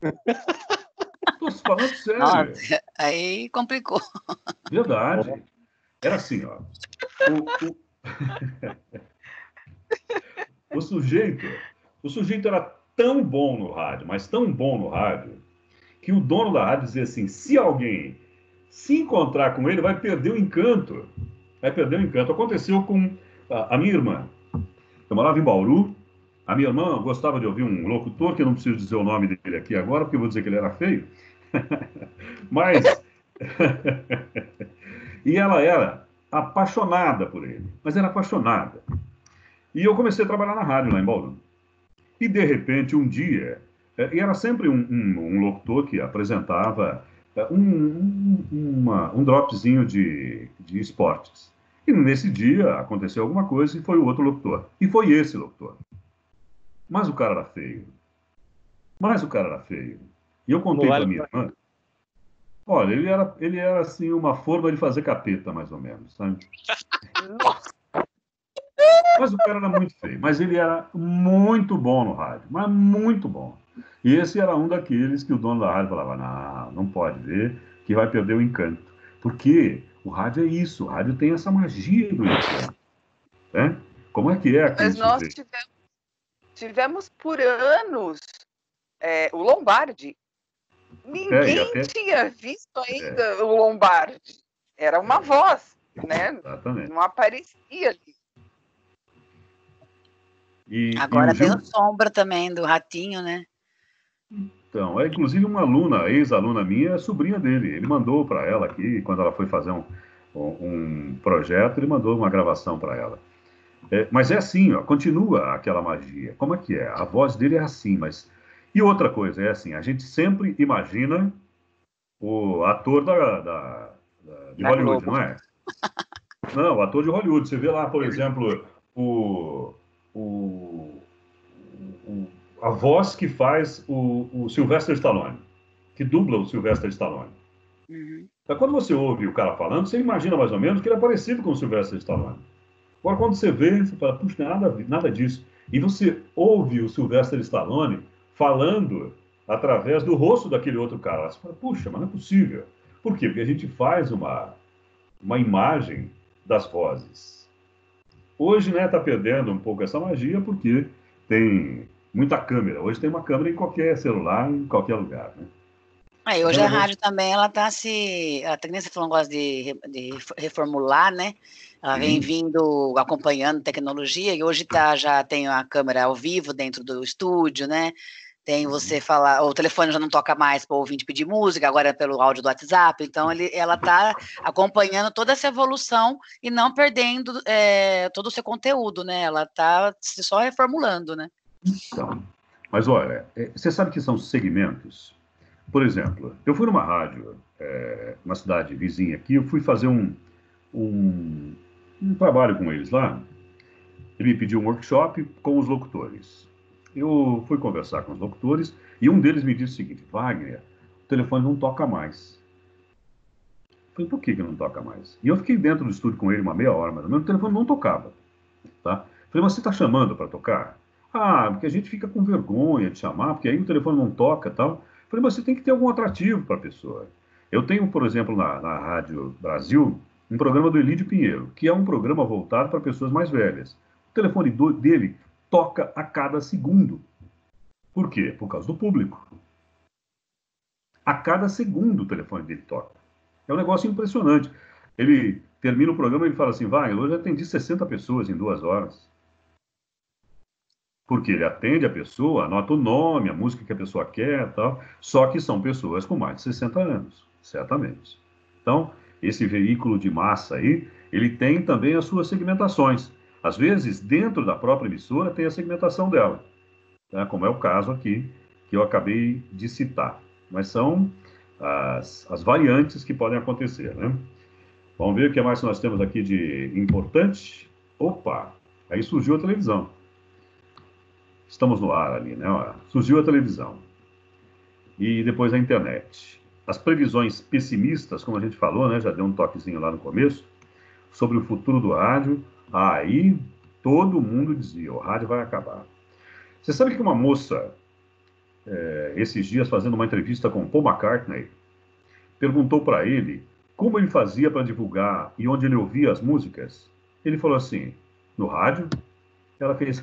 Estou falando sério. Nossa, aí complicou. Verdade. Era assim, ó. O sujeito era tão bom no rádio, mas tão bom no rádio, que o dono da rádio dizia assim, se alguém se encontrar com ele, vai perder o encanto. Vai perder o encanto. Aconteceu com a minha irmã. Eu morava em Bauru. A minha irmã gostava de ouvir um locutor, que eu não preciso dizer o nome dele aqui agora, porque eu vou dizer que ele era feio. Mas... e ela era apaixonada por ele. Mas era apaixonada. E eu comecei a trabalhar na rádio lá em Bauru. E, de repente, um dia... E era sempre um locutor que apresentava... um dropzinho de esportes. E nesse dia aconteceu alguma coisa e foi o outro locutor. E foi esse locutor. Mas o cara era feio. E eu contei para minha irmã. Olha, ele era assim, uma forma de fazer capeta, mais ou menos, sabe? Mas o cara era muito feio. Mas ele era muito bom no rádio, mas muito bom. E esse era um daqueles que o dono da rádio falava, não pode ver, que vai perder o encanto. Porque o rádio é isso, o rádio tem essa magia do encanto. Né? Como é que é aquele Mas nós sujeito? tivemos por anos o Lombardi. Ninguém tinha visto ainda o Lombardi. Era uma voz, né? Exatamente. Não aparecia ali. Agora tem o Sombra também, do Ratinho, né? Então, inclusive uma aluna, ex-aluna minha, é sobrinha dele. Ele mandou para ela aqui, quando ela foi fazer um projeto, ele mandou uma gravação para ela. Mas é assim, ó, continua aquela magia. Como é que é? A voz dele é assim, mas... E outra coisa, é assim, a gente sempre imagina o ator de Hollywood, não é? Não, o ator de Hollywood. Você vê lá, por exemplo, a voz que faz o Sylvester Stallone, que dubla o Sylvester Stallone. Uhum. Então, quando você ouve o cara falando, você imagina mais ou menos que ele é parecido com o Sylvester Stallone. Agora, quando você vê, você fala, puxa, nada disso. E você ouve o Sylvester Stallone falando através do rosto daquele outro cara. Você fala, puxa, mas não é possível. Por quê? Porque a gente faz uma imagem das vozes. Hoje, né, tá perdendo um pouco essa magia porque tem muita câmera. Hoje tem uma câmera em qualquer celular, em qualquer lugar, né? Hoje a rádio também, ela tá que nem você falou, gosta de reformular, né? Ela vem vindo, acompanhando tecnologia, e hoje já tem a câmera ao vivo dentro do estúdio, né? Tem você falar, o telefone já não toca mais para o ouvinte pedir música, agora é pelo áudio do WhatsApp, então ela está acompanhando toda essa evolução e não perdendo todo o seu conteúdo, né? Ela está só reformulando, né? Então, mas olha, você sabe que são segmentos. Por exemplo, eu fui numa rádio, uma cidade vizinha aqui, eu fui fazer um trabalho com eles lá. Ele me pediu um workshop com os locutores. Eu fui conversar com os locutores e um deles me disse o seguinte: Wagner, o telefone não toca mais. Eu falei, por que não toca mais? E eu fiquei dentro do estúdio com ele uma meia hora, mas o meu telefone não tocava. Tá? Eu falei, mas você está chamando para tocar? Ah, porque a gente fica com vergonha de chamar, porque aí o telefone não toca e tal. Eu falei, mas você tem que ter algum atrativo para a pessoa. Eu tenho, por exemplo, na Rádio Brasil, um programa do Elídio Pinheiro, que é um programa voltado para pessoas mais velhas. O telefone dele toca a cada segundo. Por quê? Por causa do público. A cada segundo o telefone dele toca. É um negócio impressionante. Ele termina o programa e ele fala assim, hoje eu atendi 60 pessoas em 2 horas. Porque ele atende a pessoa, anota o nome, a música que a pessoa quer e tal, só que são pessoas com mais de 60 anos, certamente. Então, esse veículo de massa aí, ele tem também as suas segmentações. Às vezes, dentro da própria emissora, tem a segmentação dela, tá? Como é o caso aqui, que eu acabei de citar. Mas são as variantes que podem acontecer, né? Vamos ver o que mais nós temos aqui de importante. Opa, aí surgiu a televisão. Estamos no ar ali, né? Surgiu a televisão. E depois a internet. As previsões pessimistas, como a gente falou, né? Já deu um toquezinho lá no começo, sobre o futuro do rádio. Aí todo mundo dizia, o rádio vai acabar. Você sabe que uma moça, esses dias, fazendo uma entrevista com Paul McCartney, perguntou para ele como ele fazia para divulgar e onde ele ouvia as músicas. Ele falou assim, no rádio? Ela fez,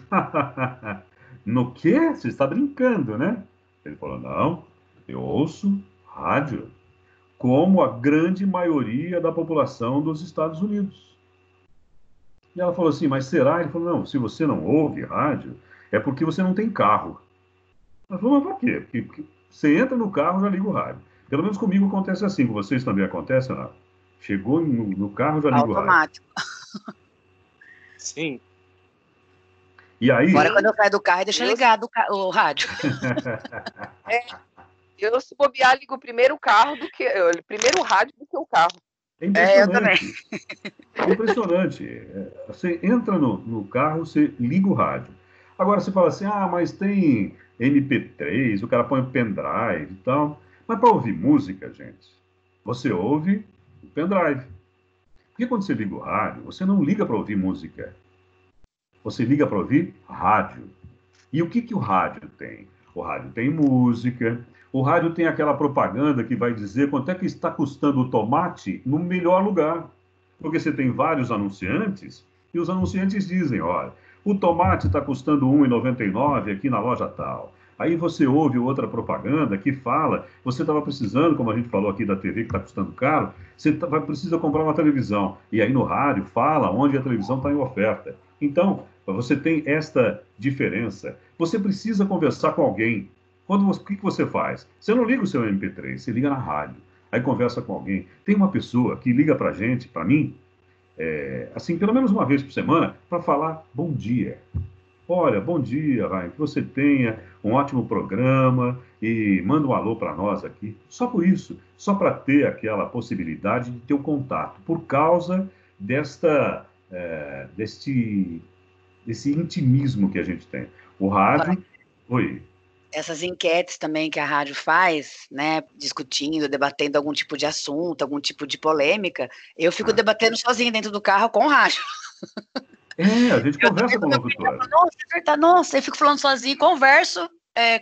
no quê? Você está brincando, né? Ele falou, não, eu ouço rádio como a grande maioria da população dos Estados Unidos. E ela falou assim, mas será? Ele falou, não, se você não ouve rádio, é porque você não tem carro. Ela falou, mas por quê? Porque você entra no carro e já liga o rádio. Pelo menos comigo acontece assim, com vocês também acontece, não? Chegou no carro, já liga o rádio. Automático. Sim. E aí... Agora, quando eu saio do carro, deixa ligado o rádio. Eu, se bobear, ligo primeiro o carro primeiro o rádio do que o carro. É impressionante. Eu também. É impressionante. Você entra no carro, você liga o rádio. Agora você fala assim, mas tem MP3, o cara põe um pendrive e tal. Mas para ouvir música, gente, você ouve o pendrive. Porque quando você liga o rádio, você não liga para ouvir música. Você liga para ouvir rádio. E o que o rádio tem? O rádio tem música, o rádio tem aquela propaganda que vai dizer quanto é que está custando o tomate no melhor lugar. Porque você tem vários anunciantes, e os anunciantes dizem, olha, o tomate está custando R$ 1,99 aqui na loja tal. Aí você ouve outra propaganda que fala, você estava precisando, como a gente falou aqui da TV que está custando caro, você precisa comprar uma televisão. E aí no rádio fala onde a televisão está em oferta. Então, você tem esta diferença. Você precisa conversar com alguém. O que você faz? Você não liga o seu MP3, você liga na rádio. Aí conversa com alguém. Tem uma pessoa que liga para a gente, para mim, assim, pelo menos uma vez por semana, para falar bom dia. Olha, bom dia, Ryan, que você tenha um ótimo programa e manda um alô para nós aqui. Só por isso, só para ter aquela possibilidade de ter o contato, por causa desse intimismo que a gente tem. O rádio... Oi. Essas enquetes também que a rádio faz, né, discutindo, debatendo algum tipo de assunto, algum tipo de polêmica, eu fico debatendo sozinha dentro do carro com o rádio. A gente conversa com o locutor. Nossa, é verdade, nossa, eu fico falando sozinho, converso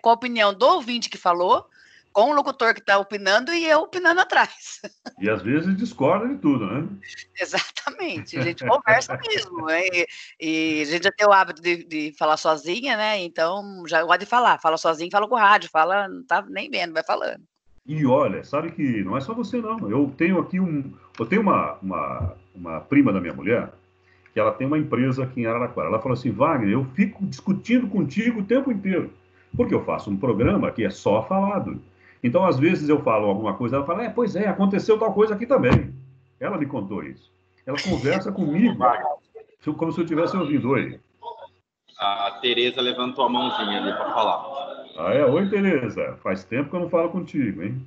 com a opinião do ouvinte que falou, com o locutor que está opinando e eu opinando atrás. E às vezes discorda de tudo, né? Exatamente, a gente conversa mesmo, né? E a gente já tem o hábito de falar sozinha, né? Então já gosta de falar, fala sozinho, fala com o rádio, fala, não tá nem vendo, vai falando. E olha, sabe que não é só você não, eu tenho aqui uma prima da minha mulher, que ela tem uma empresa aqui em Araraquara. Ela falou assim, Wagner, eu fico discutindo contigo o tempo inteiro, porque eu faço um programa que é só falado. Então, às vezes eu falo alguma coisa, ela fala, pois é, aconteceu tal coisa aqui também. Ela me contou isso. Ela conversa comigo, como se eu estivesse ouvindo. Oi. A Tereza levantou a mãozinha ali para falar. Oi, Tereza. Faz tempo que eu não falo contigo, hein?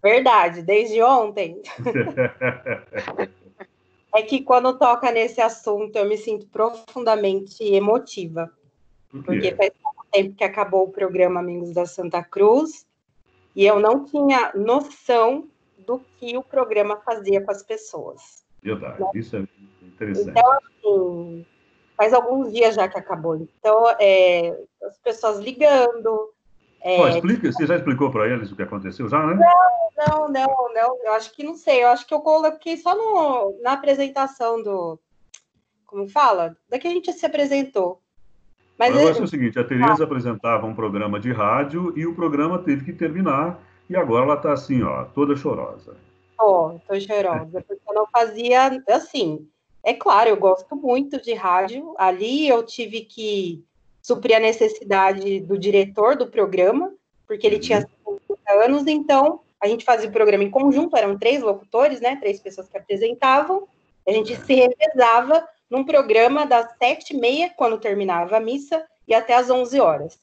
Verdade, desde ontem. É que quando toca nesse assunto, eu me sinto profundamente emotiva. Porque faz pouco tempo que acabou o programa Amigos da Santa Cruz, e eu não tinha noção do que o programa fazia com as pessoas. Verdade, né? Isso é interessante. Então, assim, faz alguns dias já que acabou. Então, as pessoas ligando... Explica, você já explicou para eles o que aconteceu já, né? Não. Eu acho que não sei. Eu acho que eu coloquei só na apresentação do... Como fala? Da que a gente se apresentou. Mas o negócio é o seguinte, a Tereza apresentava um programa de rádio e o programa teve que terminar e agora ela está assim, ó, toda chorosa. Tô chorosa, porque eu não fazia, assim, é claro, eu gosto muito de rádio, ali eu tive que suprir a necessidade do diretor do programa, porque ele tinha 50 anos, então a gente fazia o programa em conjunto, eram 3 locutores, né, 3 pessoas que apresentavam, a gente se revezava num programa das 7h30, quando terminava a missa, e até às 11 horas.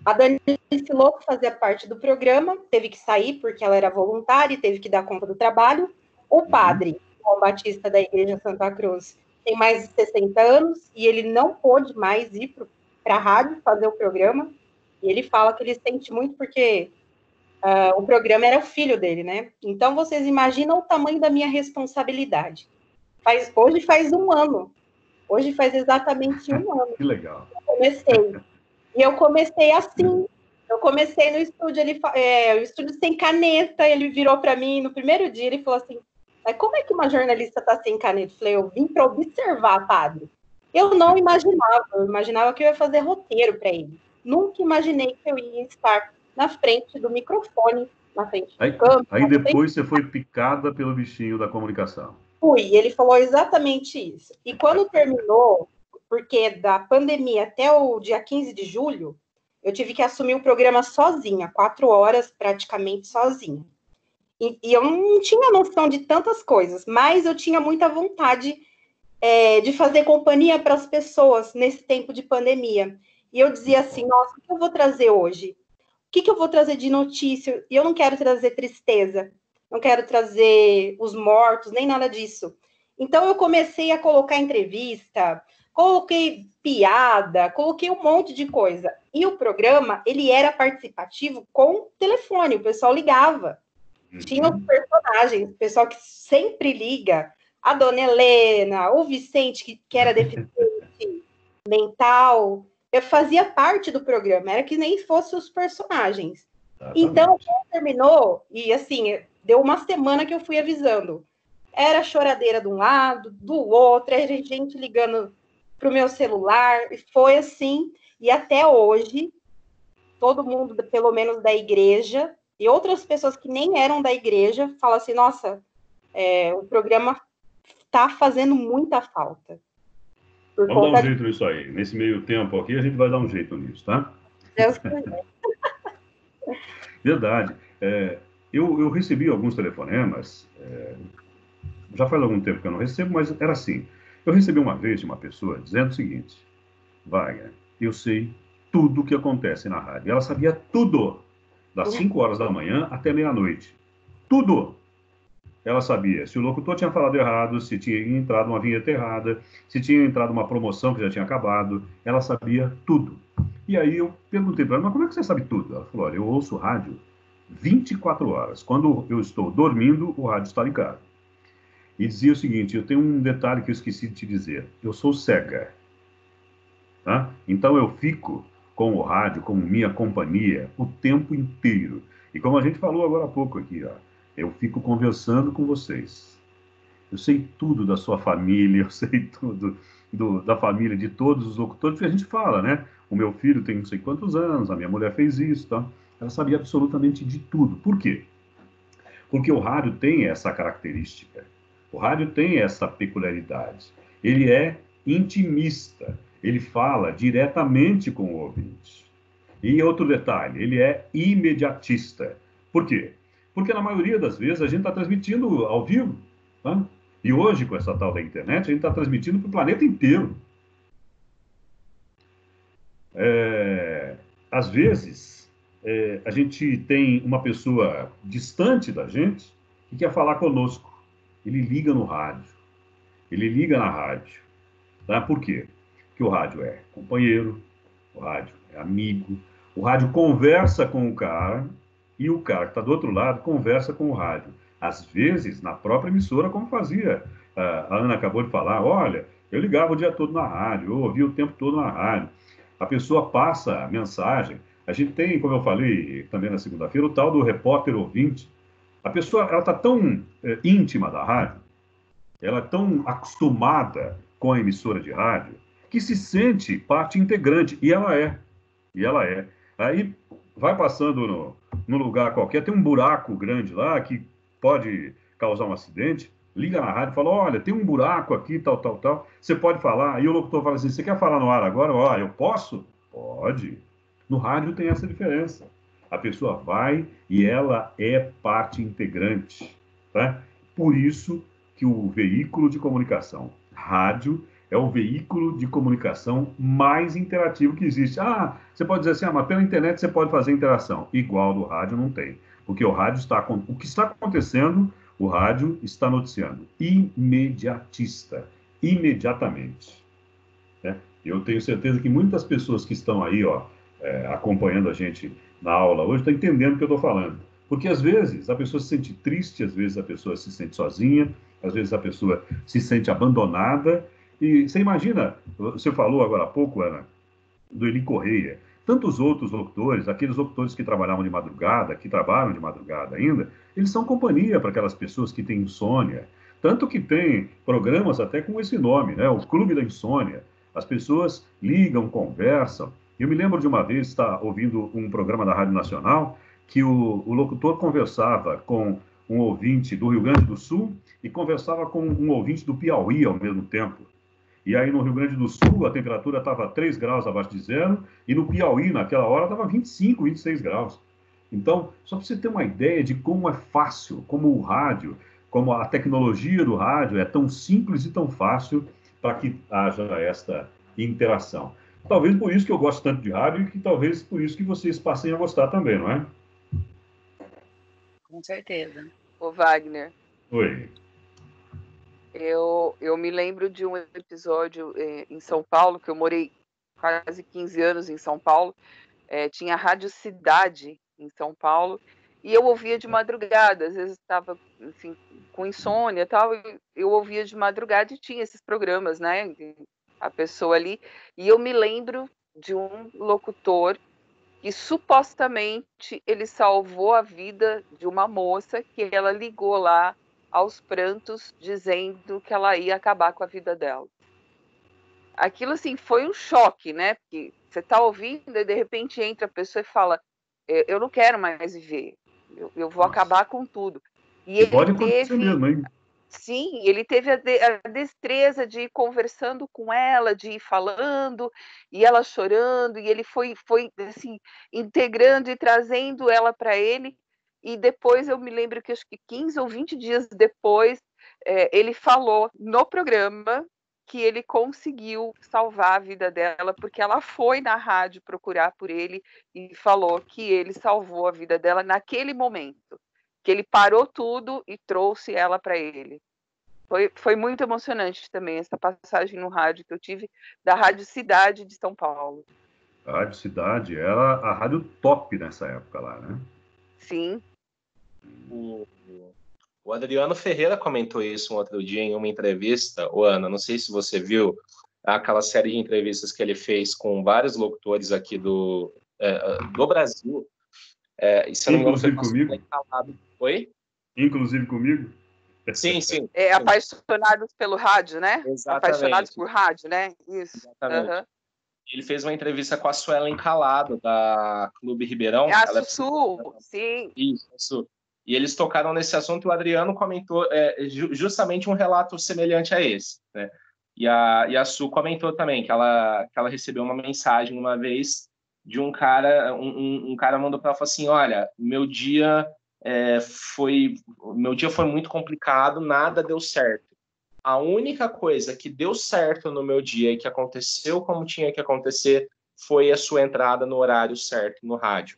A Danice Louco fazia parte do programa, teve que sair porque ela era voluntária e teve que dar conta do trabalho. O padre, João Batista da Igreja Santa Cruz, tem mais de 60 anos e ele não pôde mais ir para a rádio fazer o programa. E ele fala que ele sente muito porque o programa era o filho dele, né? Então, vocês imaginam o tamanho da minha responsabilidade. Hoje faz 1 ano. Hoje faz exatamente 1 ano. Que legal. Eu comecei. E eu comecei assim. Eu comecei no estúdio, o estúdio sem caneta. Ele virou para mim no primeiro dia, ele falou assim, mas como é que uma jornalista está sem caneta? Eu falei, eu vim para observar, padre. Eu não imaginava. Eu imaginava que eu ia fazer roteiro para ele. Nunca imaginei que eu ia estar na frente do microfone, na frente do câmera. Aí depois você foi picada pelo bichinho da comunicação. Fui, ele falou exatamente isso. E quando terminou, porque da pandemia até o dia 15 de julho, eu tive que assumir o programa sozinha, 4 horas praticamente sozinha. E eu não tinha noção de tantas coisas, mas eu tinha muita vontade de fazer companhia para as pessoas nesse tempo de pandemia. E eu dizia assim, nossa, o que eu vou trazer hoje? O que eu vou trazer de notícia? E eu não quero trazer tristeza. Não quero trazer os mortos, nem nada disso. Então, eu comecei a colocar entrevista, coloquei piada, coloquei um monte de coisa. E o programa, ele era participativo com telefone, o pessoal ligava. Tinha os personagens, o pessoal que sempre liga, a Dona Helena, o Vicente, que era deficiente mental, eu fazia parte do programa, era que nem fossem os personagens. Então, quando terminou, e assim, deu uma semana que eu fui avisando, era choradeira de um lado, do outro, era gente ligando para o meu celular, e foi assim, e até hoje, todo mundo, pelo menos da igreja, e outras pessoas que nem eram da igreja, falam assim, nossa, o programa está fazendo muita falta. Vamos dar um jeito nisso aí. Nesse meio tempo aqui, a gente vai dar um jeito nisso, tá? Deus quiser. Verdade. Eu recebi alguns telefonemas, já faz algum tempo que eu não recebo, mas era assim. Eu recebi uma vez de uma pessoa dizendo o seguinte, Wagner, eu sei tudo o que acontece na rádio. Ela sabia tudo, das 5 horas da manhã até meia-noite. Tudo! Ela sabia se o locutor tinha falado errado, se tinha entrado uma vinheta errada, se tinha entrado uma promoção que já tinha acabado. Ela sabia tudo. E aí eu perguntei para ela, mas como é que você sabe tudo? Ela falou, olha, eu ouço rádio 24 horas. Quando eu estou dormindo, o rádio está ligado. E dizia o seguinte, eu tenho um detalhe que eu esqueci de te dizer. Eu sou cega. Tá? Então eu fico com o rádio, como minha companhia, o tempo inteiro. E como a gente falou agora há pouco aqui, ó, eu fico conversando com vocês. Eu sei tudo da sua família, eu sei tudo da família de todos os locutores, porque a gente fala, né? O meu filho tem não sei quantos anos, a minha mulher fez isso, tá? Ela sabia absolutamente de tudo. Por quê? Porque o rádio tem essa característica. O rádio tem essa peculiaridade. Ele é intimista. Ele fala diretamente com o ouvinte. E outro detalhe, ele é imediatista. Por quê? Porque na maioria das vezes a gente está transmitindo ao vivo. Tá? E hoje, com essa tal da internet, a gente está transmitindo para o planeta inteiro. Às vezes, a gente tem uma pessoa distante da gente que quer falar conosco. Ele liga no rádio. Ele liga na rádio. Tá? Por quê? Porque o rádio é companheiro, o rádio é amigo, o rádio conversa com o cara e o cara que está do outro lado conversa com o rádio. Às vezes, na própria emissora, como fazia. A Ana acabou de falar, olha, eu ligava o dia todo na rádio, eu ouvia o tempo todo na rádio. A pessoa passa a mensagem. A gente tem, como eu falei também na segunda-feira, o tal do repórter ouvinte. A pessoa ela está tão íntima da rádio, ela é tão acostumada com a emissora de rádio, que se sente parte integrante, e ela é. Aí vai passando no lugar qualquer, tem um buraco grande lá que pode causar um acidente, liga na rádio e fala, olha, tem um buraco aqui, tal, você pode falar? Aí o locutor fala assim, você quer falar no ar agora? Ó, eu posso? Pode. No rádio tem essa diferença. A pessoa vai e ela é parte integrante, tá? Por isso que o veículo de comunicação, rádio, é o veículo de comunicação mais interativo que existe. Você pode dizer assim, mas pela internet você pode fazer interação. Igual do rádio não tem. Porque o rádio o que está acontecendo, o rádio está noticiando. Imediatista. Imediatamente. Né? Eu tenho certeza que muitas pessoas que estão aí, acompanhando a gente na aula hoje, estão entendendo o que eu estou falando. Porque às vezes a pessoa se sente triste, às vezes a pessoa se sente sozinha, às vezes a pessoa se sente abandonada. E você imagina, você falou agora há pouco, Ana, do Eli Correia, tantos outros locutores, aqueles locutores que trabalhavam de madrugada, que trabalham de madrugada ainda, eles são companhia para aquelas pessoas que têm insônia. Tanto que tem programas até com esse nome, né? O Clube da Insônia. As pessoas ligam, conversam. Eu me lembro de uma vez estar ouvindo um programa da Rádio Nacional que o locutor conversava com um ouvinte do Rio Grande do Sul e conversava com um ouvinte do Piauí ao mesmo tempo. E aí no Rio Grande do Sul a temperatura estava 3 graus abaixo de zero e no Piauí naquela hora estava 25, 26 graus. Então, só para você ter uma ideia de como é fácil, como o rádio, como a tecnologia do rádio é tão simples e tão fácil para que haja esta interação. Talvez por isso que eu gosto tanto de rádio e que talvez por isso que vocês passem a gostar também, não é? Com certeza. Ô, Wagner. Oi. Eu me lembro de um episódio em São Paulo, que eu morei quase 15 anos em São Paulo, tinha a Rádio Cidade em São Paulo, e eu ouvia de madrugada, às vezes estava assim, com insônia e tal, eu ouvia de madrugada e tinha esses programas, né, a pessoa ali, e eu me lembro de um locutor que supostamente ele salvou a vida de uma moça que ela ligou lá aos prantos dizendo que ela ia acabar com a vida dela. Aquilo assim foi um choque, né? Porque você está ouvindo e de repente entra a pessoa e fala: eu não quero mais viver, eu vou acabar com tudo. E ele pode acontecer mesmo, hein? Sim, ele teve a destreza de ir conversando com ela, de ir falando, e ela chorando, e ele foi assim, integrando e trazendo ela para ele. E depois eu me lembro que acho que 15 ou 20 dias depois, ele falou no programa que ele conseguiu salvar a vida dela, porque ela foi na rádio procurar por ele e falou que ele salvou a vida dela naquele momento, que ele parou tudo e trouxe ela para ele. Foi muito emocionante também essa passagem no rádio que eu tive, da Rádio Cidade de São Paulo. A Rádio Cidade era a rádio top nessa época lá, né? Sim. O Adriano Ferreira comentou isso um outro dia em uma entrevista. Ana, não sei se você viu aquela série de entrevistas que ele fez com vários locutores aqui do Brasil. Inclusive comigo? Oi? Inclusive comigo? Sim. Apaixonados pelo rádio, né? Exatamente. Apaixonados por rádio, né? Isso. Exatamente. Uhum. Ele fez uma entrevista com a Suelen Calado, da Clube Ribeirão. A Sussu, sim. Isso. E eles tocaram nesse assunto e o Adriano comentou justamente um relato semelhante a esse, né? E a Su comentou também que ela recebeu uma mensagem uma vez de um cara, um cara mandou para ela e falou assim: olha, meu dia foi muito complicado, nada deu certo. A única coisa que deu certo no meu dia e que aconteceu como tinha que acontecer foi a sua entrada no horário certo no rádio.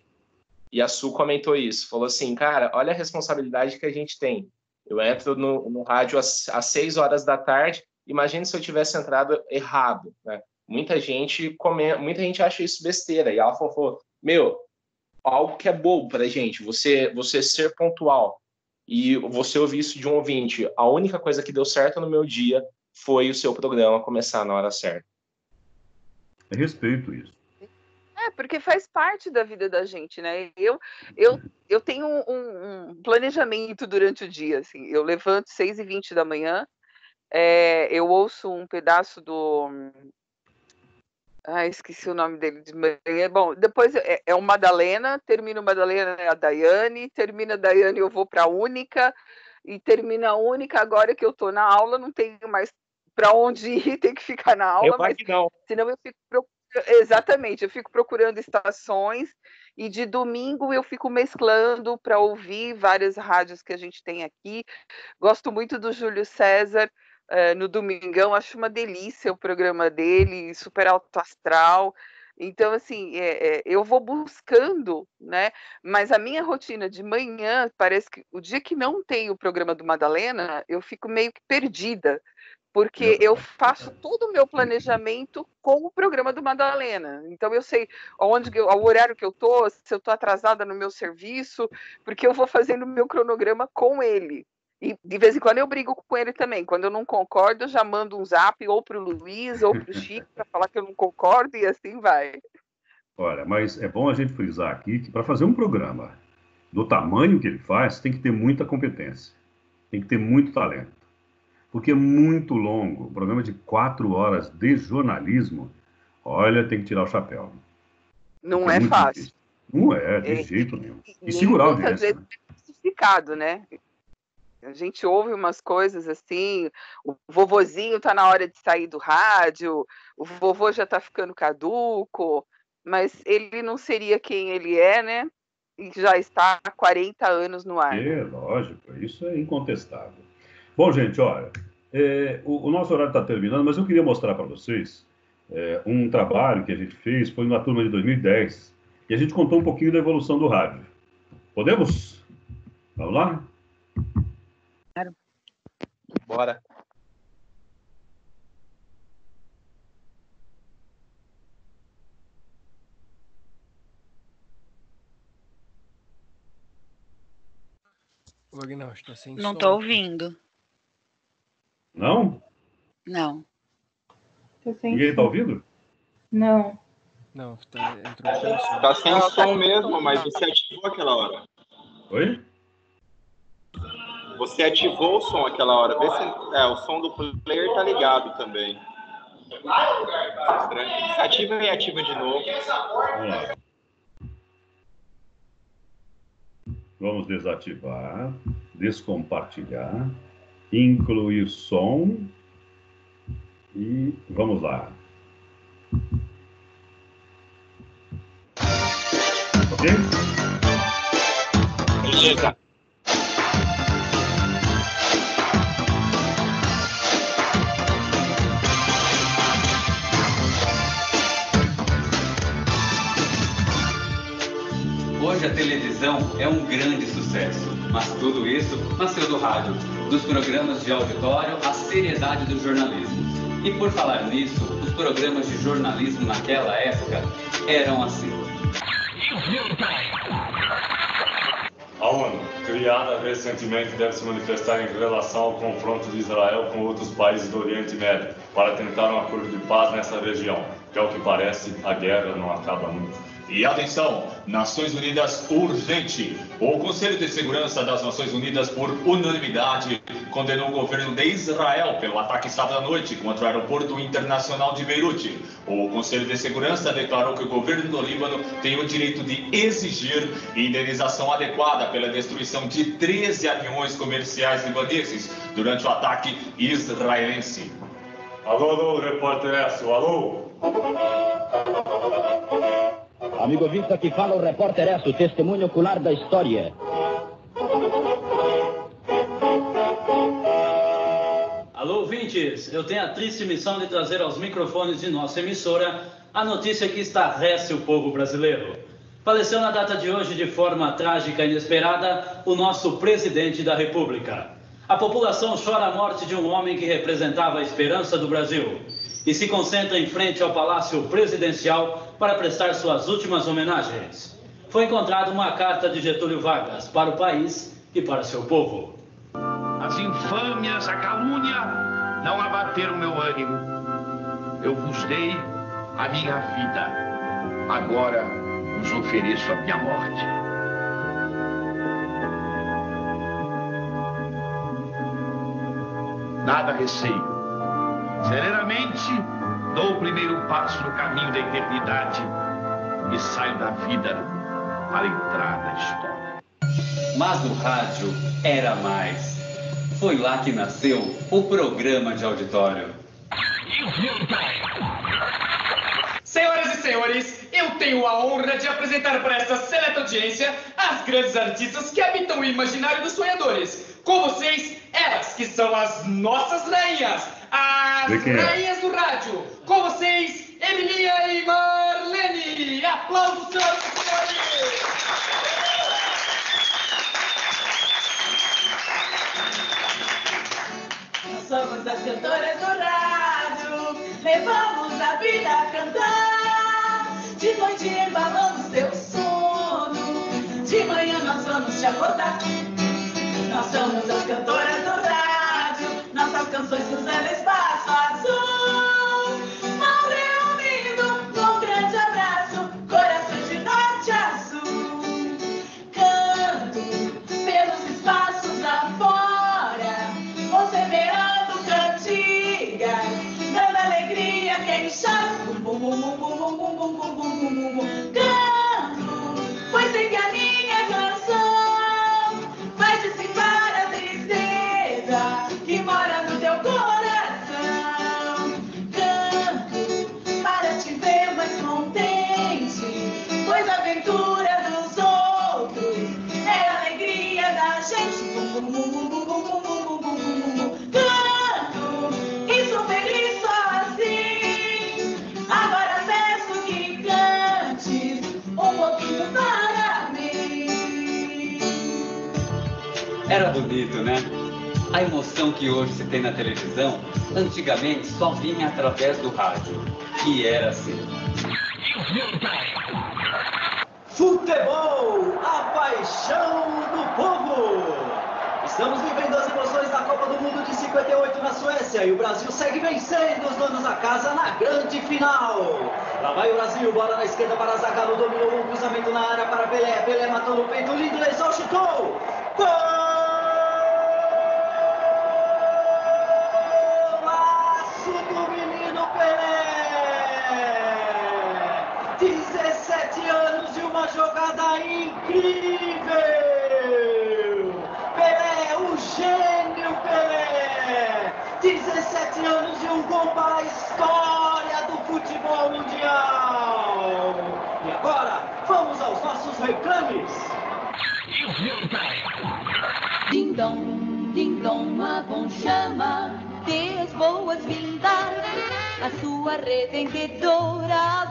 E a Su comentou isso, falou assim: cara, olha a responsabilidade que a gente tem. Eu entro no rádio às 6 horas da tarde, imagine se eu tivesse entrado errado, né? Muita gente acha isso besteira. E ela falou: meu, algo que é bobo pra gente, você ser pontual. E você ouvir isso de um ouvinte: a única coisa que deu certo no meu dia foi o seu programa começar na hora certa. Eu respeito isso. Porque faz parte da vida da gente, né? Eu tenho um planejamento durante o dia, assim. Eu levanto 6h20 da manhã, eu ouço um pedaço do... esqueci o nome dele de manhã. Bom, depois é o Madalena, termina o Madalena é a Daiane, termina a Daiane eu vou para a Única, e termina a Única, agora que eu estou na aula, não tenho mais para onde ir, tem que ficar na aula, mas senão eu fico preocupada. Exatamente, eu fico procurando estações e de domingo eu fico mesclando para ouvir várias rádios que a gente tem aqui. Gosto muito do Júlio César no Domingão, acho uma delícia o programa dele, super alto astral. Então, assim, eu vou buscando, né? Mas a minha rotina de manhã, parece que o dia que não tem o programa do Madalena, eu fico meio que perdida, porque eu faço todo o meu planejamento com o programa do Madalena. Então, eu sei o horário que eu estou, se eu estou atrasada no meu serviço, porque eu vou fazendo o meu cronograma com ele. E, de vez em quando, eu brigo com ele também. Quando eu não concordo, eu já mando um zap ou para o Luiz ou para o Chico para falar que eu não concordo e assim vai. Olha, mas é bom a gente frisar aqui que para fazer um programa do tamanho que ele faz, tem que ter muita competência, tem que ter muito talento. Porque é muito longo. Um programa de 4 horas de jornalismo, olha, tem que tirar o chapéu. Não é fácil. Difícil. Não é, de jeito nenhum. E segurar a audiência. Muitas vezes é justificado, né? A gente ouve umas coisas assim, o vovozinho tá na hora de sair do rádio, o vovô já tá ficando caduco, mas ele não seria quem ele é, né? E já está há 40 anos no ar. Lógico, isso é incontestável. Bom, gente, olha, o nosso horário está terminando, mas eu queria mostrar para vocês um trabalho que a gente fez, foi na turma de 2010, e a gente contou um pouquinho da evolução do rádio. Podemos? Vamos lá? Bora. Agnaldo, está sem Não som. estou ouvindo. Não? Não. Ninguém está ouvindo? Não. Não, entrou sem som. Tá sem som mesmo, mas você ativou aquela hora. Oi? Você ativou o som aquela hora. Vê se o som do player tá ligado também. Estranho. Ativa e ativa de novo. Vamos lá. Vamos desativar, descompartilhar, incluir som e vamos lá. Ok? Beleza. Hoje a televisão é um grande sucesso, mas tudo isso nasceu do rádio, dos programas de auditório, a seriedade do jornalismo. E por falar nisso, os programas de jornalismo naquela época eram assim. A ONU, criada recentemente, deve se manifestar em relação ao confronto de Israel com outros países do Oriente Médio para tentar um acordo de paz nessa região, que, ao que parece, a guerra não acaba muito. E atenção, Nações Unidas urgente. O Conselho de Segurança das Nações Unidas, por unanimidade, condenou o governo de Israel pelo ataque sábado à noite contra o aeroporto internacional de Beirute. O Conselho de Segurança declarou que o governo do Líbano tem o direito de exigir indenização adequada pela destruição de 13 aviões comerciais libaneses durante o ataque israelense. Alô, alô, repórter Écio, alô? Amigo ouvinte, aqui fala o repórter Esso, testemunho ocular da história. Alô, ouvintes, eu tenho a triste missão de trazer aos microfones de nossa emissora a notícia que estarrece o povo brasileiro. Faleceu na data de hoje, de forma trágica e inesperada, o nosso presidente da República. A população chora a morte de um homem que representava a esperança do Brasil e se concentra em frente ao Palácio Presidencial para prestar suas últimas homenagens. Foi encontrada uma carta de Getúlio Vargas para o país e para seu povo. As infâmias, a calúnia não abateram meu ânimo. Eu vos dei a minha vida. Agora vos ofereço a minha morte. Nada receio. Serenamente, dou o primeiro passo no caminho da eternidade e saio da vida para entrar na história. Mas o rádio era mais. Foi lá que nasceu o programa de auditório. Senhoras e senhores, eu tenho a honra de apresentar para esta seleta audiência as grandes artistas que habitam o imaginário dos sonhadores. Com vocês, elas que são as nossas rainhas, as rainhas do rádio. Com vocês, Emilinha e Marlene. Aplausos, senhoras e senhores. Nós somos as cantoras do rádio, levamos a vida a cantar. De noite embalamos teu sono, de manhã nós vamos te acordar. Nós somos as cantoras do rádio, nossas canções cruzando espaço azul. Mal reunindo num grande abraço, corações de norte a sul. Canto pelos espaços afora, vociferando cantigas, dando alegria a quem chora. Bum, bum, bum, bum, bum, bum, bum, bum, bum, bum, bum. Canto, pois sei que a minha canção vai dissipar a tristeza que mora no teu coração. Canto para te ver mais contente, pois a aventura dos outros é a alegria da gente. Bum, bum, bum, bum, bum, bum, bum, bum, bum, bum, bum. Canto e sou feliz só assim. Agora peço que cantes um pouquinho para mim. Era bonito, né? A emoção que hoje se tem na televisão, antigamente só vinha através do rádio. E era assim. Futebol, a paixão do povo. Estamos vivendo as emoções da Copa do Mundo de 58 na Suécia e o Brasil segue vencendo os donos da casa na grande final. Lá vai o Brasil, bola na esquerda para Zagallo, dominou um cruzamento na área para Pelé. Pelé matou no peito, Lindlesson chutou. Golaço do menino Pelé! 17 anos e uma jogada incrível! Pelé, o gênio Pelé! 17 anos e um gol para a história do futebol mundial! E agora, vamos aos nossos reclames! Ding dong, Avon chama, dê as boas-vindas. A sua revendedora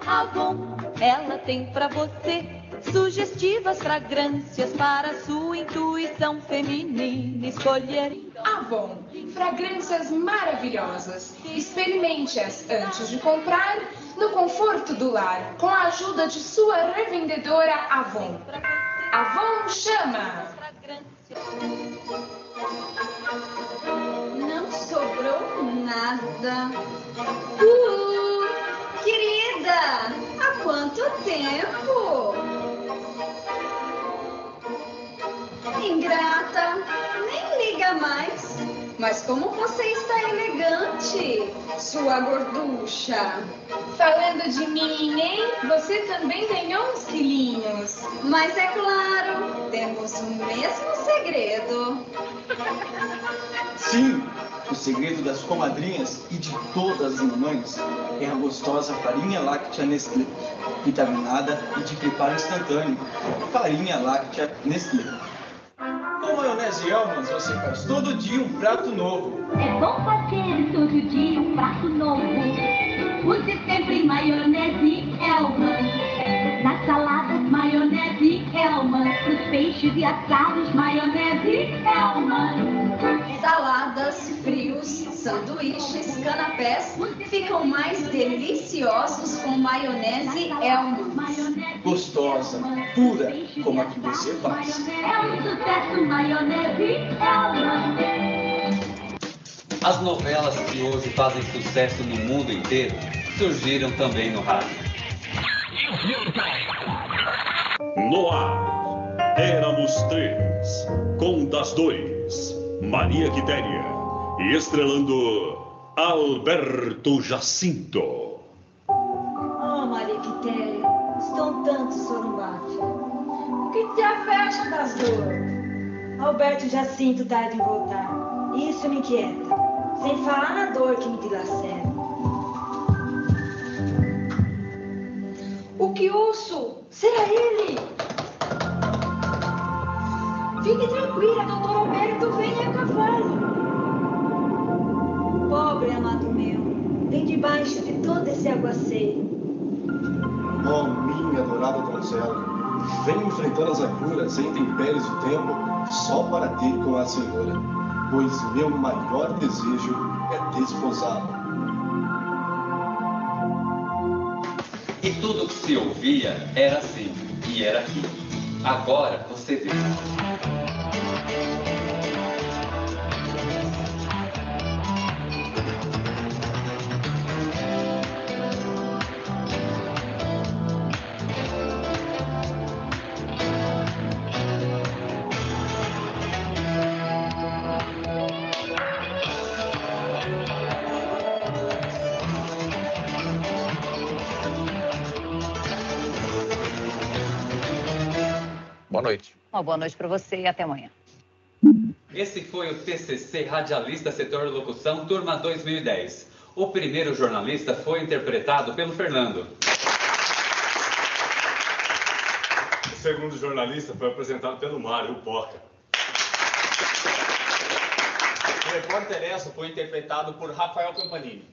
Avon, ela tem pra você sugestivas fragrâncias para sua intuição feminina escolher. Avon, fragrâncias maravilhosas. Experimente-as antes de comprar, no conforto do lar, com a ajuda de sua revendedora Avon. Avon chama! Não sobrou nada. Querida, há quanto tempo? Ingrata, nem liga mais. Mas como você está elegante, sua gorducha. Falando de mim, hein? Você também ganhou uns quilinhos. Mas é claro, temos o mesmo segredo. Sim, o segredo das comadrinhas e de todas as mamães é a gostosa farinha láctea Nestlé, vitaminada e de preparo instantâneo. Farinha láctea Nestlé. Com maionese Hellmann's você faz todo dia um prato novo. É bom fazer todo dia um prato novo. Use sempre maionese Hellmann's. Nas saladas, maionese Hellmann's. Nos peixes e assados, maionese Hellmann's. Saladas, frios, sanduíches, canapés ficam mais deliciosos com maionese Hellmann's. Gostosa, pura, como a que você faz. É um sucesso, maionese Hellmann's. As novelas que hoje fazem sucesso no mundo inteiro surgiram também no rádio. No ar, Éramos Três, com das dois, Maria Quitéria, e estrelando Alberto Jacinto. Oh, Maria Quitéria, estão tanto sorumbafe. O que te afeta das duas? Alberto Jacinto tarda em voltar. Isso me inquieta. Sem falar na dor que me dilacera. O que ouço? Será ele? Fique tranquila, doutor Alberto, vem a cavalo. Pobre amado meu, vem debaixo de todo esse aguaceiro. Oh, minha adorada donzela, venho enfrentando as agruras e intempéries do tempo só para ter com a senhora, pois meu maior desejo é desposá-la. E tudo que se ouvia era assim, e era aqui. Agora você vê. Boa noite. Uma boa noite para você e até amanhã. Esse foi o TCC Radialista Setor Locução, turma 2010. O primeiro jornalista foi interpretado pelo Fernando. O segundo jornalista foi apresentado pelo Mário, o Poca. O repórter Esso foi interpretado por Rafael Campanini.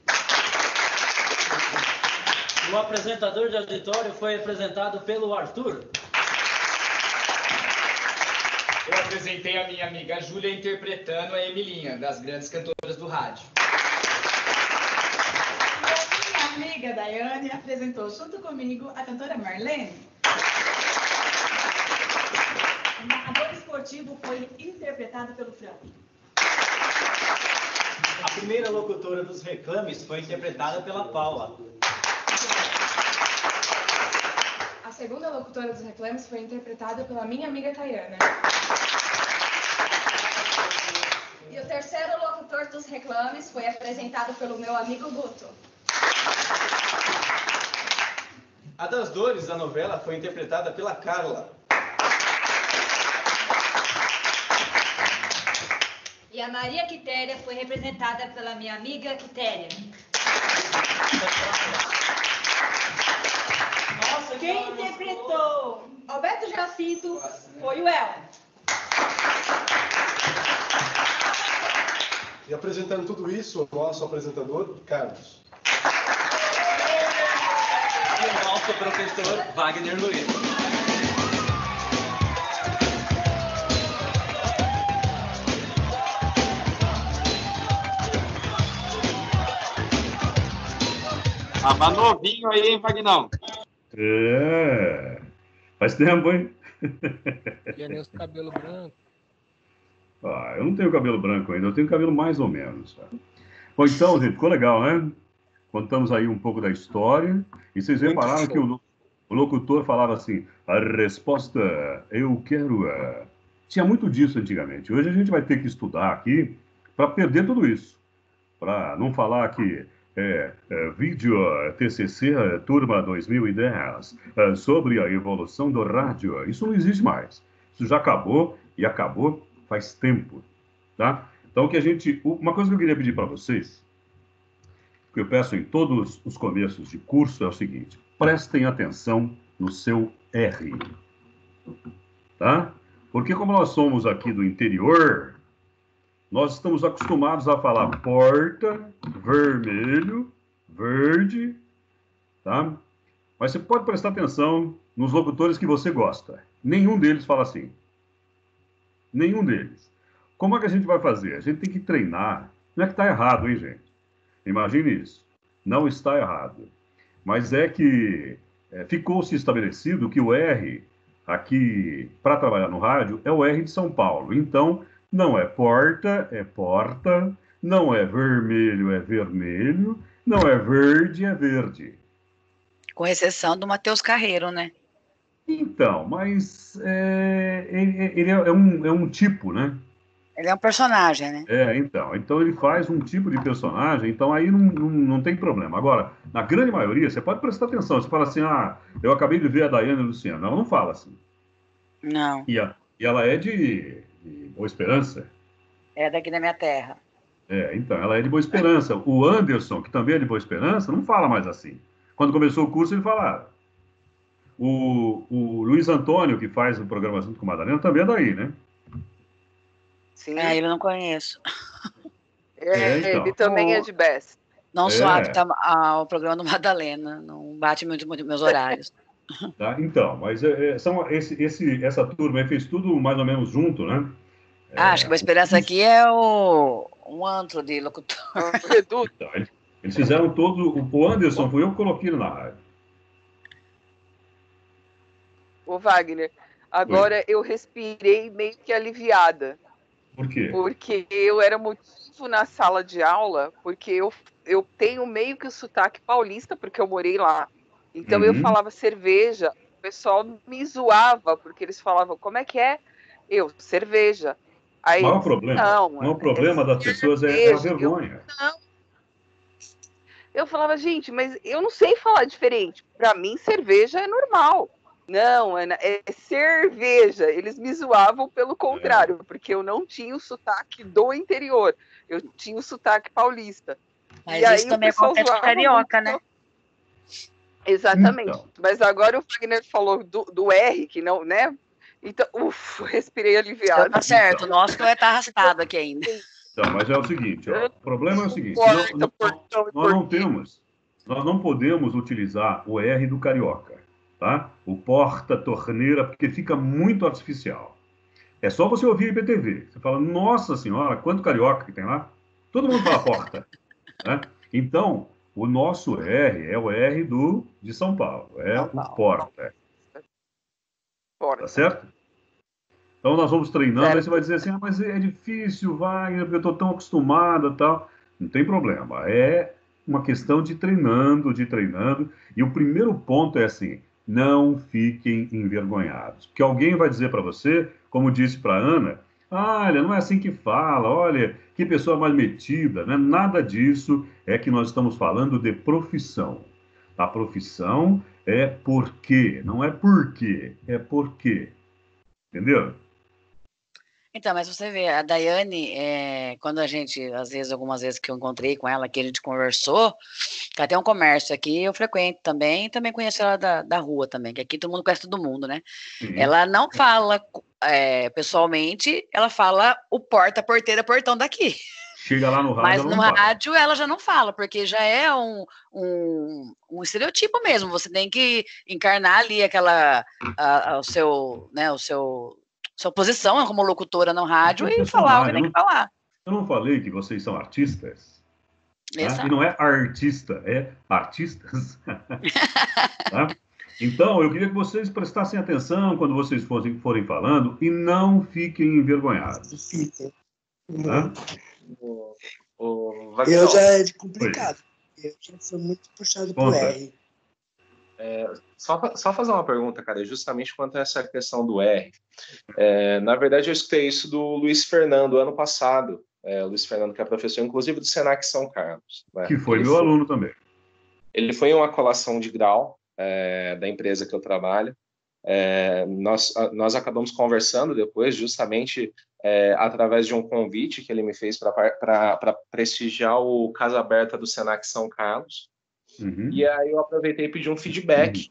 O apresentador de auditório foi apresentado pelo Arthur. Eu apresentei a minha amiga Júlia interpretando a Emilinha, das grandes cantoras do rádio. E a minha amiga Daiane apresentou junto comigo a cantora Marlene. O narrador esportivo foi interpretado pelo Frank. A primeira locutora dos reclames foi interpretada pela Paula. A segunda locutora dos reclames foi interpretada pela minha amiga Tayana. E o terceiro locutor dos reclames foi apresentado pelo meu amigo Guto. A das dores da novela foi interpretada pela Carla. E a Maria Quitéria foi representada pela minha amiga Quitéria. Nossa, quem interpretou Alberto Jacinto foi o El. E apresentando tudo isso, o nosso apresentador, Carlos. E o nosso professor, Wagner Luiz. Tava novinho aí, hein, Vagnão? Faz tempo, hein? Tinha nem os cabelos brancos. Eu não tenho cabelo branco ainda, eu tenho cabelo mais ou menos. Bom, então, gente, ficou legal, né? Contamos aí um pouco da história. E vocês repararam que o locutor falava assim, a resposta, eu quero... Tinha muito disso antigamente. Hoje a gente vai ter que estudar aqui para perder tudo isso. Para não falar que vídeo TCC Turma 2010 sobre a evolução do rádio. Isso não existe mais. Isso já acabou e acabou faz tempo, tá? Então, uma coisa que eu queria pedir para vocês, que eu peço em todos os começos de curso, é o seguinte: prestem atenção no seu R, tá? Porque como nós somos aqui do interior, nós estamos acostumados a falar porta, vermelho, verde, tá? Mas você pode prestar atenção nos locutores que você gosta. Nenhum deles fala assim. Nenhum deles. Como é que a gente vai fazer? A gente tem que treinar. Não é que está errado, hein, gente? Imagine isso. Não está errado. Mas é que ficou-se estabelecido que o R, aqui, para trabalhar no rádio, é o R de São Paulo. Então, não é porta, é porta. Não é vermelho, é vermelho. Não é verde, é verde. Com exceção do Matheus Carreiro, né? Então, mas ele é um tipo, né? Ele é um personagem, né? Então ele faz um tipo de personagem, então aí não tem problema. Agora, na grande maioria, você pode prestar atenção, você fala assim, eu acabei de ver a Daiane Luciano. Ela não fala assim. Não. E ela é de Boa Esperança. É daqui da minha terra. Então, ela é de Boa Esperança. O Anderson, que também é de Boa Esperança, não fala mais assim. Quando começou o curso, ele falava. O Luiz Antônio, que faz o programa junto com a Madalena, também é daí, né? Sim. Ele não conheço. Então. Ele também é de Bess. Não sou apta ao programa do Madalena, não bate muito meus horários. Tá? Então, mas essa turma aí fez tudo mais ou menos junto, né? Acho que a esperança aqui é um antro de locutor. Então, eles fizeram todo... O Anderson foi eu que coloquei ele na rádio. Ô, Wagner, agora eu respirei meio que aliviada. Por quê? Porque eu era motivo na sala de aula, porque eu tenho meio que o sotaque paulista, porque eu morei lá. Então eu falava cerveja, o pessoal me zoava, porque eles falavam, como é que é? Eu, cerveja. Aí, o maior problema, o problema das pessoas é a vergonha. Eu falava, gente, mas eu não sei falar diferente. Para mim, cerveja é normal. Não, é cerveja. Eles me zoavam pelo contrário, porque eu não tinha o sotaque do interior. Eu tinha o sotaque paulista. Mas isso também acontece com carioca, né? Exatamente. Então. Mas agora o Wagner falou do R, que não, né? Então, respirei aliviado. Tá certo, o nosso que vai estar arrastado aqui ainda. Então, mas é o seguinte, o problema é o seguinte, nós não podemos utilizar o R do carioca, tá? O porta, torneira, porque fica muito artificial. É só você ouvir IPTV. Você fala, nossa senhora, quanto carioca que tem lá? Todo mundo fala porta, né? Então, o nosso R é o R de São Paulo, o porta. Tá certo? Então nós vamos treinando, aí você vai dizer assim, mas é difícil, Wagner, porque eu estou tão acostumado e tal. Não tem problema, é uma questão de treinando. E o primeiro ponto é assim, não fiquem envergonhados. Porque alguém vai dizer para você, como disse para a Ana, olha, não é assim que fala, olha, que pessoa mal metida, né? Nada disso, é que nós estamos falando de profissão. A profissão é por quê, não é por quê, é por quê. Entendeu? Então, mas você vê, a Daiane, quando a gente, algumas vezes que eu encontrei com ela, que a gente conversou, ela tem um comércio aqui, eu frequento também conheço ela da rua também, que aqui todo mundo conhece todo mundo, né? Sim. Ela não fala pessoalmente, ela fala o porteira, portão daqui. Chega lá no rádio, mas no rádio ela já não fala, porque já é um estereotipo mesmo, você tem que encarnar ali sua posição como locutora no rádio e falar o que tem que falar. Eu não falei que vocês são artistas? Exato. Tá? E não é artista, é artistas. Tá? Então, eu queria que vocês prestassem atenção quando vocês forem falando e não fiquem envergonhados. Tá? Eu já é complicado. Eu já sou muito puxado pro R. Só fazer uma pergunta, cara, justamente quanto a essa questão do R. Na verdade, eu escutei isso do Luiz Fernando ano passado. Luiz Fernando, que é professor, inclusive, do Senac São Carlos. Né? Que foi meu aluno também. Ele foi em uma colação de grau da empresa que eu trabalho. Nós acabamos conversando depois, justamente através de um convite que ele me fez para prestigiar o Casa Aberta do Senac São Carlos. Uhum. E aí eu aproveitei e pedi um feedback.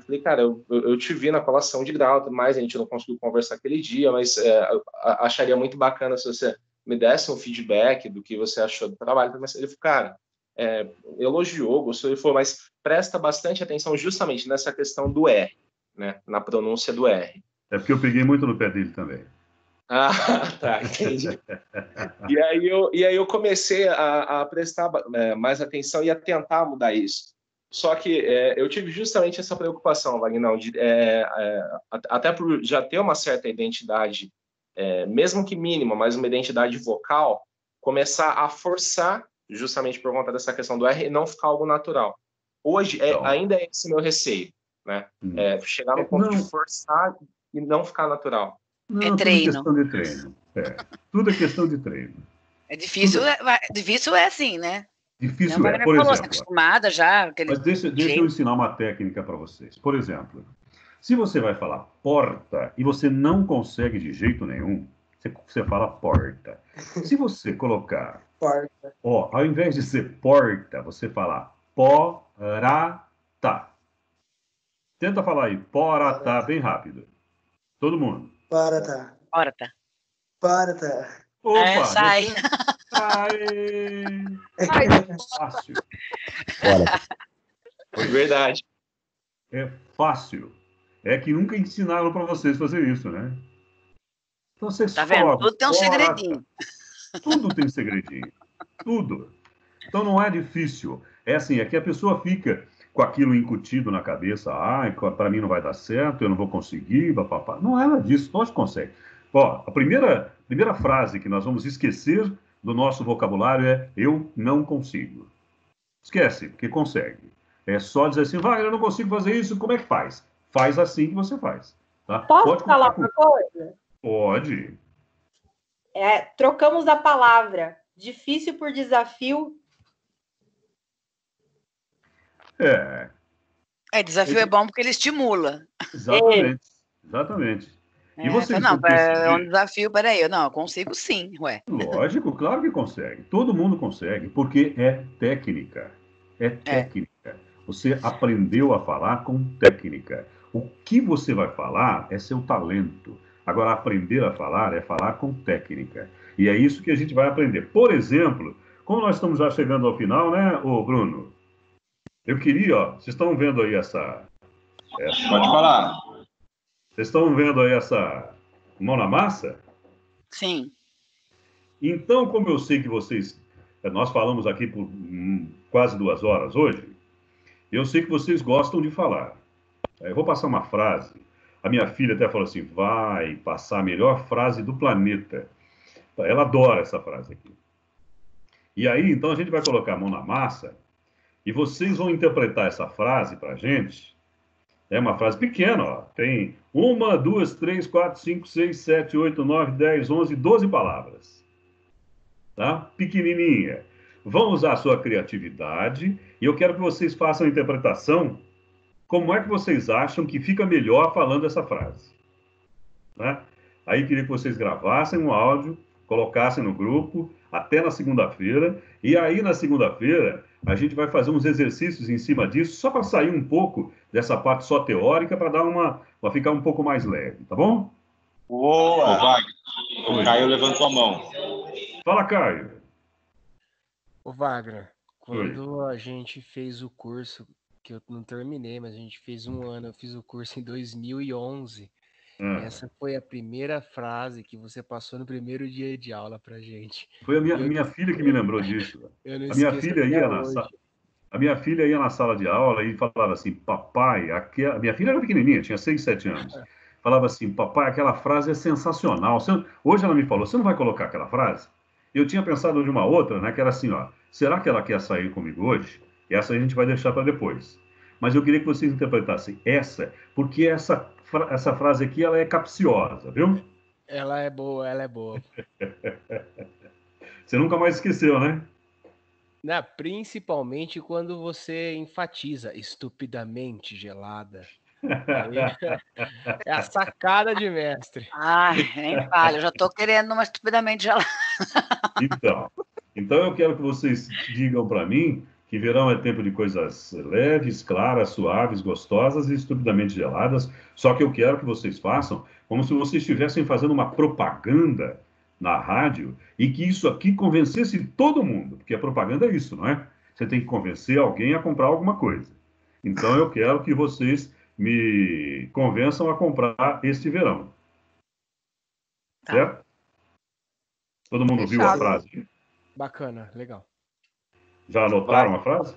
Falei, cara, eu te vi na colação de grau, mas a gente não conseguiu conversar aquele dia, mas acharia muito bacana se você me desse um feedback do que você achou do trabalho. Mas ele falou, cara, elogiou, gostou, ele falou, mas presta bastante atenção justamente nessa questão do R, né, na pronúncia do R. É porque eu peguei muito no pé dele também. Ah, tá, entendi. E aí eu comecei a prestar mais atenção e a tentar mudar isso. Só que eu tive justamente essa preocupação, Wagner, até por já ter uma certa identidade, mesmo que mínima, mas uma identidade vocal, começar a forçar, justamente por conta dessa questão do R, e não ficar algo natural. Hoje, ainda é esse meu receio, né? Chegar no ponto de forçar e não ficar natural. Não, treino. Tudo é questão de treino. Tudo é questão de treino. É difícil, difícil é assim, né? Difícil por exemplo. Você é acostumada já. Mas deixa eu ensinar uma técnica para vocês. Por exemplo, se você vai falar porta e você não consegue de jeito nenhum, você fala porta. Se você colocar, porta. Ao invés de ser porta, você fala porata. Tenta falar aí, porata, bem rápido. Todo mundo. Porta. Opa, sai. Fácil. Foi verdade. É fácil. É que nunca ensinaram para vocês fazer isso, né? Então vocês tá vendo? Tudo tem um segredinho. Tudo tem segredinho. Tudo. Então não é difícil. É assim, é que a pessoa fica com aquilo incutido na cabeça. Para mim não vai dar certo, eu não vou conseguir, papapá. Não é nada disso, nós conseguimos. A primeira frase que nós vamos esquecer do nosso vocabulário é eu não consigo. Esquece, porque consegue. É só dizer assim, Wagner, eu não consigo fazer isso, como é que faz? Faz assim que você faz. Tá? Posso falar uma coisa? Pode. Trocamos a palavra. Difícil por desafio. Desafio é bom porque ele estimula. Exatamente. E vocês é um desafio, peraí, eu consigo sim, ué. Lógico, claro que consegue. Todo mundo consegue, porque é técnica. É técnica. Você aprendeu a falar com técnica. O que você vai falar é seu talento. Agora, aprender a falar é falar com técnica. E é isso que a gente vai aprender. Por exemplo, como nós estamos já chegando ao final, né, Bruno? Eu queria, vocês estão vendo aí essa... Pode falar. Vocês estão vendo aí essa mão na massa? Sim. Então, como eu sei que vocês... Nós falamos aqui por quase 2 horas hoje. Eu sei que vocês gostam de falar. Eu vou passar uma frase. A minha filha até falou assim, vai passar a melhor frase do planeta. Ela adora essa frase aqui. E aí, então, a gente vai colocar a mão na massa e vocês vão interpretar essa frase para a gente. É uma frase pequena, ó. Tem 1, 2, 3, 4, 5, 6, 7, 8, 9, 10, 11, 12 palavras. Tá? Pequenininha. Vão usar a sua criatividade e eu quero que vocês façam a interpretação. Como é que vocês acham que fica melhor falando essa frase? Né? Aí queria que vocês gravassem um áudio, colocassem no grupo, até na segunda-feira. E aí, na segunda-feira, a gente vai fazer uns exercícios em cima disso, só para sair um pouco dessa parte só teórica, para ficar um pouco mais leve, tá bom? Boa! Ô, Wagner, o Caio levantou a mão. Fala, Caio. Ô, Wagner, quando a gente fez o curso, que eu não terminei, mas a gente fez um ano, eu fiz o curso em 2011. Essa foi a primeira frase que você passou no primeiro dia de aula pra gente. Foi a minha filha que me lembrou disso. A minha filha ia na sala de aula e falava assim, papai, a minha filha era pequenininha, tinha 6, 7 anos. Falava assim, papai, aquela frase é sensacional. Hoje ela me falou, você não vai colocar aquela frase? Eu tinha pensado de uma outra, né, que era assim, ó, será que ela quer sair comigo hoje? E essa a gente vai deixar para depois. Mas eu queria que vocês interpretassem essa, porque essa frase aqui, ela é capciosa, viu? Ela é boa, ela é boa. Você nunca mais esqueceu, né? Não, principalmente quando você enfatiza estupidamente gelada. É a sacada de mestre. Ai, nem fale, eu já tô querendo uma estupidamente gelada. Então eu quero que vocês digam para mim que verão é tempo de coisas leves, claras, suaves, gostosas e estupidamente geladas. Só que eu quero que vocês façam como se vocês estivessem fazendo uma propaganda na rádio e que isso aqui convencesse todo mundo. Porque a propaganda é isso, não é? Você tem que convencer alguém a comprar alguma coisa. Então eu quero que vocês me convençam a comprar este verão. Certo? Todo mundo viu a frase? Bacana, legal. Já anotaram a frase?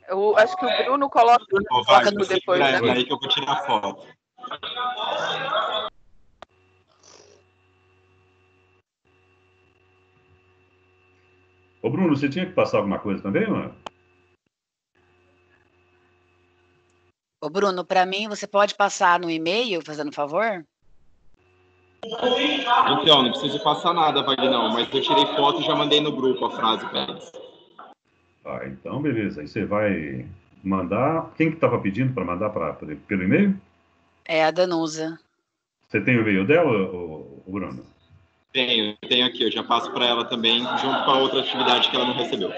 Eu acho que o Bruno coloca no depois, né? Aí que eu vou tirar a foto. Ô, Bruno, você tinha que passar alguma coisa também, mano? Ô, Bruno, para mim, você pode passar no e-mail, fazendo favor? Então, não preciso passar nada, Vagnão, mas eu tirei foto e já mandei no grupo a frase para eles. Ah, então beleza. Aí você vai mandar... Quem que estava pedindo para mandar pelo e-mail? É a Danusa. Você tem o e-mail dela, o Bruno? Tenho aqui. Eu já passo para ela também, junto com a outra atividade que ela não recebeu.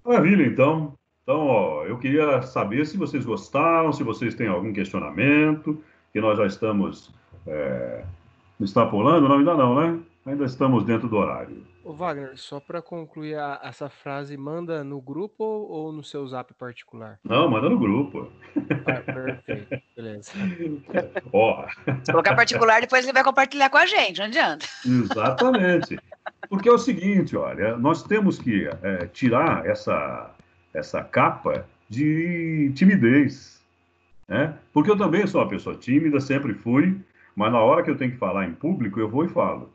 Maravilha, então. Então, ó, eu queria saber se vocês gostaram, se vocês têm algum questionamento, que nós já estamos extrapolando. Não, ainda não, né? Ainda estamos dentro do horário. Ô Wagner, só para concluir essa frase, manda no grupo ou no seu zap particular? Não, manda no grupo. Ah, perfeito, beleza. Ó. Se colocar particular, depois ele vai compartilhar com a gente, não adianta. Exatamente. Porque é o seguinte, olha, nós temos que tirar essa capa de timidez, né? Porque eu também sou uma pessoa tímida, sempre fui, mas na hora que eu tenho que falar em público, eu vou e falo.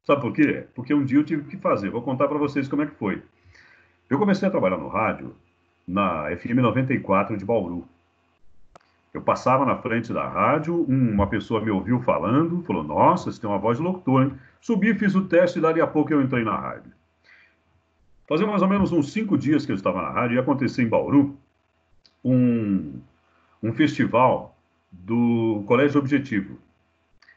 Sabe por quê? Porque um dia eu tive que fazer. Vou contar para vocês como é que foi. Eu comecei a trabalhar no rádio na FM 94 de Bauru. Eu passava na frente da rádio, uma pessoa me ouviu falando, falou, nossa, você tem uma voz de locutor, hein? Subi, fiz o teste e dali a pouco eu entrei na rádio. Fazia mais ou menos uns 5 dias que eu estava na rádio e aconteceu em Bauru um festival do Colégio Objetivo.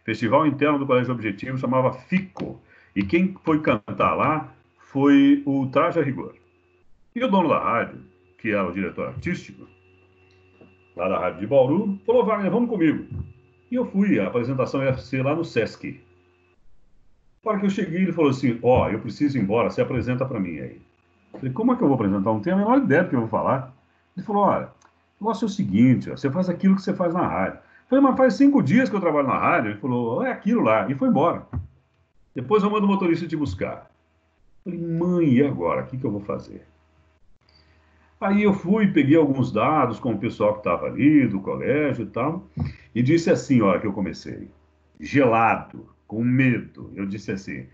Festival interno do Colégio Objetivo, chamava FICO. E quem foi cantar lá foi o Traje a Rigor. E o dono da rádio, que era o diretor artístico, lá da rádio de Bauru, falou, Wagner, vamos comigo. E eu fui, a apresentação ia ser lá no Sesc. Na hora que eu cheguei, ele falou assim, eu preciso ir embora, você apresenta para mim aí. Eu falei, como é que eu vou apresentar? Não tenho a menor ideia do que eu vou falar. Ele falou, olha, o negócio é o seguinte, você faz aquilo que você faz na rádio. Eu falei, mas faz 5 dias que eu trabalho na rádio. Ele falou, é aquilo lá. E foi embora. Depois eu mando o motorista te buscar. Eu falei, mãe, e agora? O que eu vou fazer? Aí eu fui, peguei alguns dados com o pessoal que estava ali, do colégio e tal, e disse assim, hora que eu comecei, gelado, com medo, eu disse assim,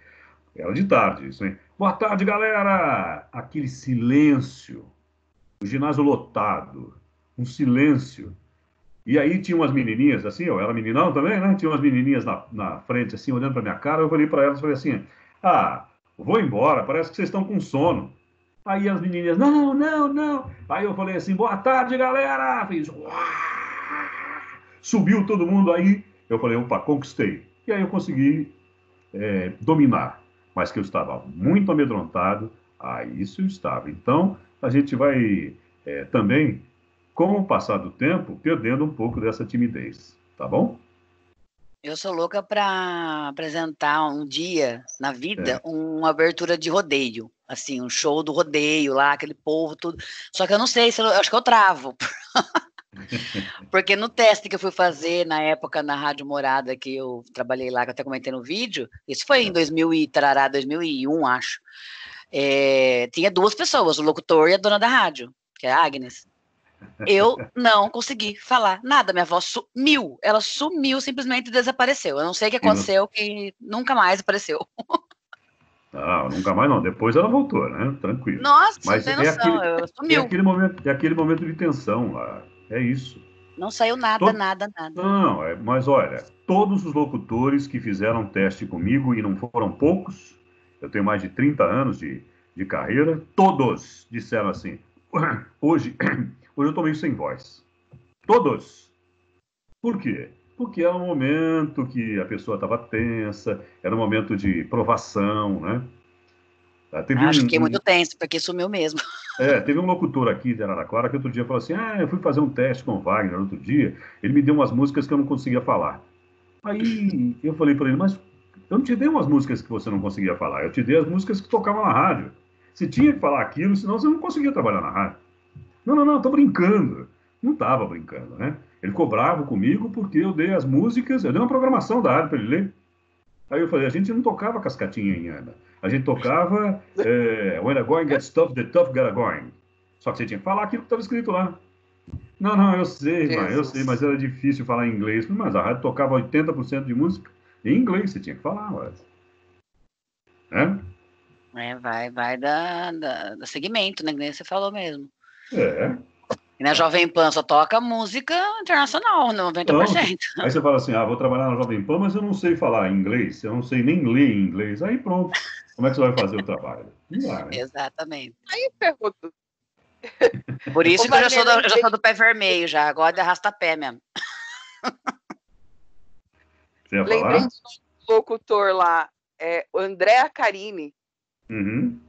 era de tarde isso, hein? Boa tarde, galera! Aquele silêncio, o ginásio lotado, um silêncio. E aí tinha umas menininhas, assim, eu era meninão também, né? Tinha umas menininhas na frente, assim, olhando para minha cara, eu olhei para elas e falei assim, vou embora, parece que vocês estão com sono. Aí as menininhas, não, não, não. Aí eu falei assim, boa tarde, galera! Fiz, subiu todo mundo aí. Eu falei, opa, conquistei. E aí eu consegui dominar. Mas que eu estava muito amedrontado, isso eu estava. Então, a gente vai também, com o passar do tempo, perdendo um pouco dessa timidez. Tá bom? Eu sou louca para apresentar um dia na vida uma abertura de rodeio, assim, um show do rodeio lá, aquele povo, tudo. Só que eu não sei, eu acho que eu travo. Porque no teste que eu fui fazer na época na Rádio Morada, que eu trabalhei lá, que eu até comentei no vídeo, isso foi em 2001, acho. Tinha duas pessoas, o locutor e a dona da rádio, que é a Agnes. Eu não consegui falar nada, minha voz sumiu, ela sumiu, simplesmente desapareceu. Eu não sei o que aconteceu, que nunca mais apareceu. Não, nunca mais não, depois ela voltou, né? Tranquilo. Nossa, mas não tem noção, sumiu. É aquele momento de tensão lá, é isso. Não saiu nada, nada. Não, mas olha, todos os locutores que fizeram teste comigo, e não foram poucos, eu tenho mais de 30 anos de carreira, todos disseram assim, hoje eu tô meio sem voz. Todos. Por quê? Porque era um momento que a pessoa estava tensa, era um momento de provação, né? Acho que é muito tenso, porque sumiu mesmo. Teve um locutor aqui de Araraquara que outro dia falou assim, eu fui fazer um teste com o Wagner outro dia, ele me deu umas músicas que eu não conseguia falar. Aí eu falei para ele, mas eu não te dei umas músicas que você não conseguia falar, eu te dei as músicas que tocavam na rádio. Você tinha que falar aquilo, senão você não conseguia trabalhar na rádio. Não, tô brincando. Não estava brincando, né? Ele ficou bravo comigo porque eu dei as músicas, eu dei uma programação da rádio para ele ler. Aí eu falei, a gente não tocava Cascatinha em Ana. A gente tocava When a Going Gets Tough, the Tough Get a Going. Só que você tinha que falar aquilo que estava escrito lá. Não, eu sei, mas era difícil falar em inglês. Mas a rádio tocava 80% de música em inglês, você tinha que falar, mas... Vai da segmento, né? Que nem você falou mesmo. E na É. Jovem Pan só toca música internacional, 90%. Então, aí você fala assim, vou trabalhar na Jovem Pan, mas eu não sei falar inglês, eu não sei nem ler em inglês. Aí pronto, como é que você vai fazer o trabalho? Não dá, né? Exatamente. Aí ferrou tudo. Por isso que eu já sou do pé vermelho, já. Agora de arrasta-pé mesmo. Você ia Lembrei falar? do locutor lá, o André Acarini. Uhum.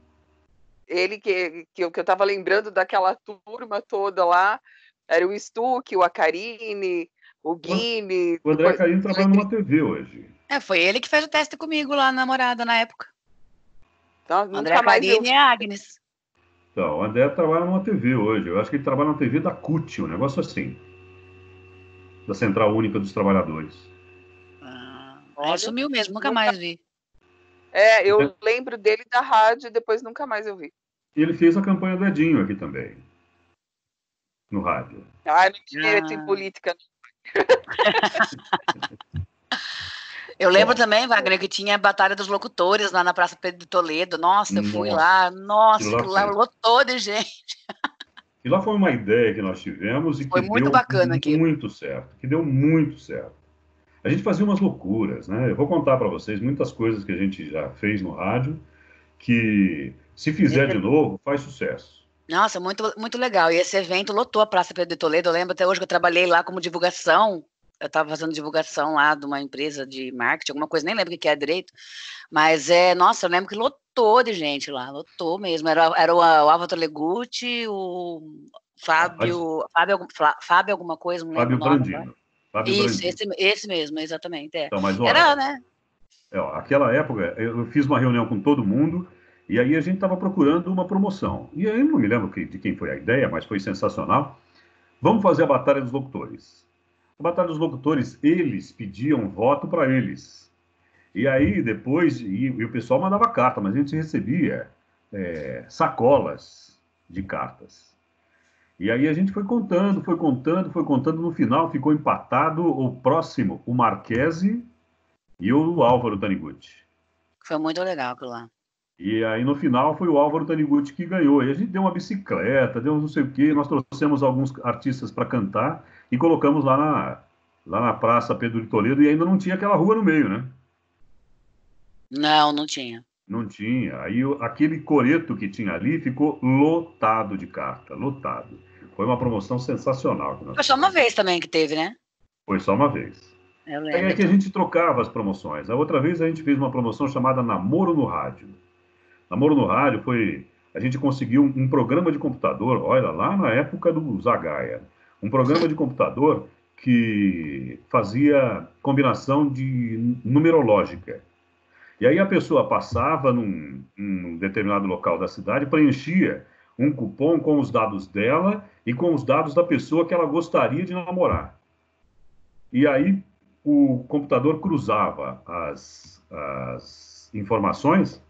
Ele que eu estava lembrando daquela turma toda lá, era o Stuck, o Acarini, o Guine. O André Acarini trabalha numa TV hoje. Foi ele que fez o teste comigo lá na Morada na época. Então, André Acarini e a Agnes. Então, o André trabalha numa TV hoje. Eu acho que ele trabalha na TV da CUT, um negócio assim. Da Central Única dos Trabalhadores. Aí sumiu mesmo, nunca mais vi. Eu lembro dele da rádio e depois nunca mais eu vi. E ele fez a campanha do Edinho aqui também. No rádio. Não tinha em política. Eu lembro também, Wagner, que tinha a Batalha dos Locutores lá na Praça Pedro de Toledo. Nossa, eu fui lá. Nossa, lá lotou de gente. E lá foi uma ideia que nós tivemos e que foi muito deu bacana aqui. Muito certo. Que deu muito certo. A gente fazia umas loucuras, né? Eu vou contar para vocês muitas coisas que a gente já fez no rádio, que se fizer de novo, faz sucesso. Nossa, muito, muito legal. E esse evento lotou a Praça Pedro de Toledo. Eu lembro até hoje que eu trabalhei lá como divulgação. Eu estava fazendo divulgação lá de uma empresa de marketing, alguma coisa, nem lembro o que é direito. Mas, nossa, eu lembro que lotou de gente lá, lotou mesmo. Era o Álvaro Legutti, o Fábio alguma coisa, não lembro o nome. Brandino. Isso, esse mesmo, exatamente. Então, mas, olha, era, né? Aquela época, eu fiz uma reunião com todo mundo, e aí a gente estava procurando uma promoção. E aí, não me lembro de quem foi a ideia, mas foi sensacional. Vamos fazer a Batalha dos Locutores. A Batalha dos Locutores, eles pediam voto para eles. E aí, depois, e o pessoal mandava carta, mas a gente recebia sacolas de cartas. E aí a gente foi contando. No final ficou empatado o próximo, o Marquese e o Álvaro Taniguchi. Foi muito legal aquilo lá. E aí no final foi o Álvaro Taniguchi que ganhou. E a gente deu uma bicicleta, deu não sei o quê, nós trouxemos alguns artistas para cantar e colocamos lá na Praça Pedro de Toledo, e ainda não tinha aquela rua no meio, né? Não tinha. Não tinha. Aí aquele coreto que tinha ali ficou lotado de carta, lotado. Foi uma promoção sensacional. Foi só uma vez também que teve, né? Foi só uma vez. Eu lembro. É que a gente trocava as promoções. A outra vez a gente fez uma promoção chamada Namoro no Rádio. Namoro no Rádio foi... A gente conseguiu um programa de computador, olha, lá na época do Zagaia. Um programa de computador que fazia combinação de numerológica. E aí a pessoa passava num determinado local da cidade, preenchia um cupom com os dados dela e com os dados da pessoa que ela gostaria de namorar. E aí o computador cruzava as informações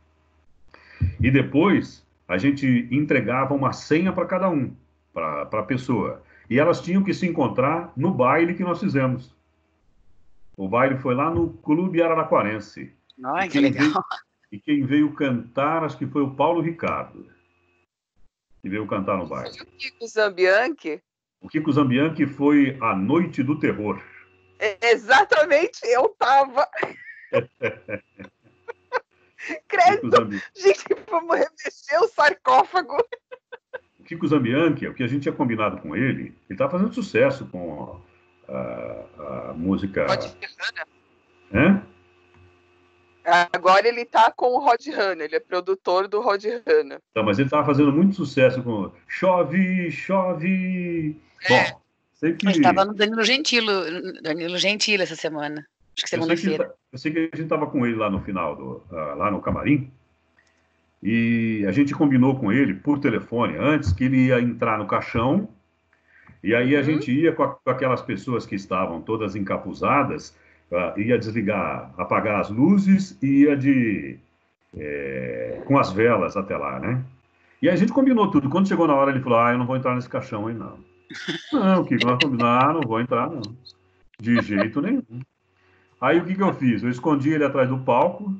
e depois a gente entregava uma senha para cada um, para a pessoa. E elas tinham que se encontrar no baile que nós fizemos. O baile foi lá no Clube Araraquarense. Ai, que legal. E quem veio cantar, acho que foi o Paulo Ricardo, que veio cantar no baile. E o Kiko Zambianchi? O Kiko Zambianchi foi A Noite do Terror. Exatamente, eu tava. Credo! Gente, vamos remexer o sarcófago. O Kiko Zambianchi, o que a gente tinha combinado com ele estava fazendo sucesso com a música... Rod Hanna. Agora ele tá com o Rod Hanna, ele é produtor do Rod Hanna. Então, mas ele estava fazendo muito sucesso com Chove, Chove... Bom, sei que... Ele estava no Danilo Gentili essa semana. Acho que segunda-feira. Eu sei que a gente estava com ele lá no final, lá no camarim, e a gente combinou com ele, por telefone, antes, que ele ia entrar no caixão, e aí a gente ia com aquelas pessoas que estavam todas encapuzadas, ia desligar, apagar as luzes e ia com as velas até lá, né? E a gente combinou tudo. Quando chegou na hora, ele falou, eu não vou entrar nesse caixão aí, não. Não, Kiko, nós combinamos, não vou entrar, não. De jeito nenhum. Aí o que eu fiz? Eu escondi ele atrás do palco,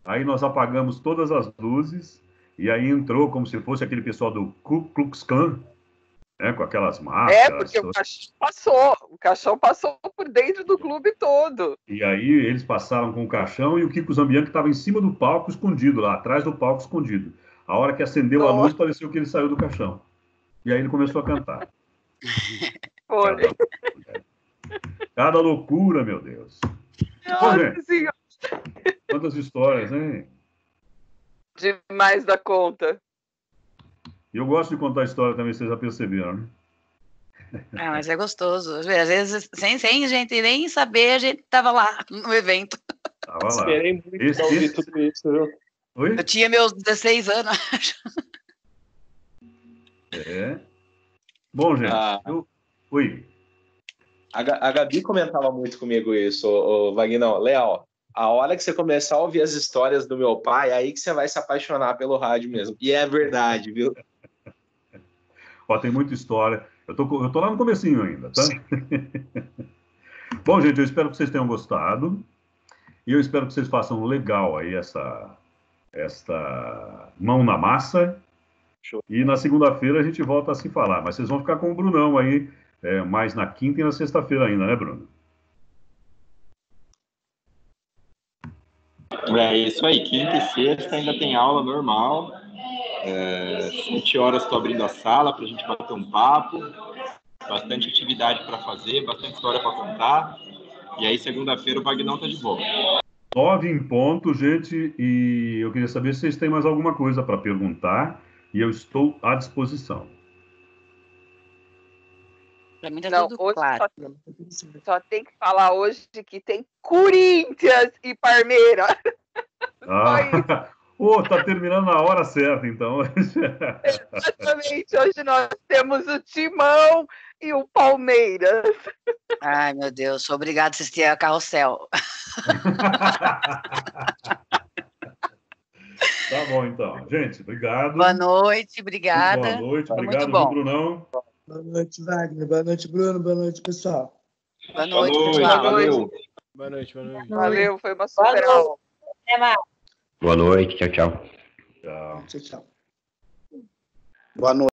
aí nós apagamos todas as luzes, e aí entrou como se fosse aquele pessoal do Ku Klux Klan, né, com aquelas máscaras. Porque o caixão passou por dentro do clube todo. E aí eles passaram com o caixão e o Kiko Zambianchi estava em cima do palco escondido, lá atrás do palco escondido. A hora que acendeu a luz, pareceu que ele saiu do caixão. E aí ele começou a cantar. Foi. Cada loucura, meu Deus. Nossa Senhora. Quantas histórias, hein? Demais da conta. E eu gosto de contar história também, vocês já perceberam, né? Mas é gostoso. Às vezes, sem gente nem saber, a gente estava lá no evento. Tava lá. Esperei muito pra ouvir tudo isso, viu? Oi? Eu tinha meus 16 anos, acho. Bom, gente. Oi. A Gabi comentava muito comigo isso, o Vagnão. Leal, a hora que você começar a ouvir as histórias do meu pai, é aí que você vai se apaixonar pelo rádio mesmo. E é verdade, viu? Tem muita história. Eu tô lá no comecinho ainda, tá? Bom, gente, eu espero que vocês tenham gostado. E eu espero que vocês façam legal aí esta mão na massa. Show. E na segunda-feira a gente volta a se falar. Mas vocês vão ficar com o Brunão aí, mais na quinta e na sexta-feira ainda, né, Bruno? É isso aí, quinta e sexta ainda tem aula normal. 7 horas estou abrindo a sala para a gente bater um papo. Bastante atividade para fazer, bastante história para contar. E aí, segunda-feira, o Vagnão tá de volta. 9 em ponto, gente. E eu queria saber se vocês têm mais alguma coisa para perguntar. E eu estou à disposição. Para mim tá tudo claro. Só tem que falar hoje que tem Corinthians e Palmeiras. Tá terminando na hora certa, então. Exatamente. Hoje nós temos o Timão e o Palmeiras. Ai, meu Deus. Sou obrigada a assistir a Carrossel. Tá bom, então. Gente, obrigado. Boa noite, obrigada. Boa noite, Foi obrigado, muito bom. Brunão. Boa noite, Wagner. Boa noite, Bruno. Boa noite, pessoal. Boa noite, pessoal. Valeu. Boa noite, boa noite. Valeu, foi uma super aula. Até mais. Boa noite, tchau, tchau. Tchau. Tchau, tchau. Boa noite.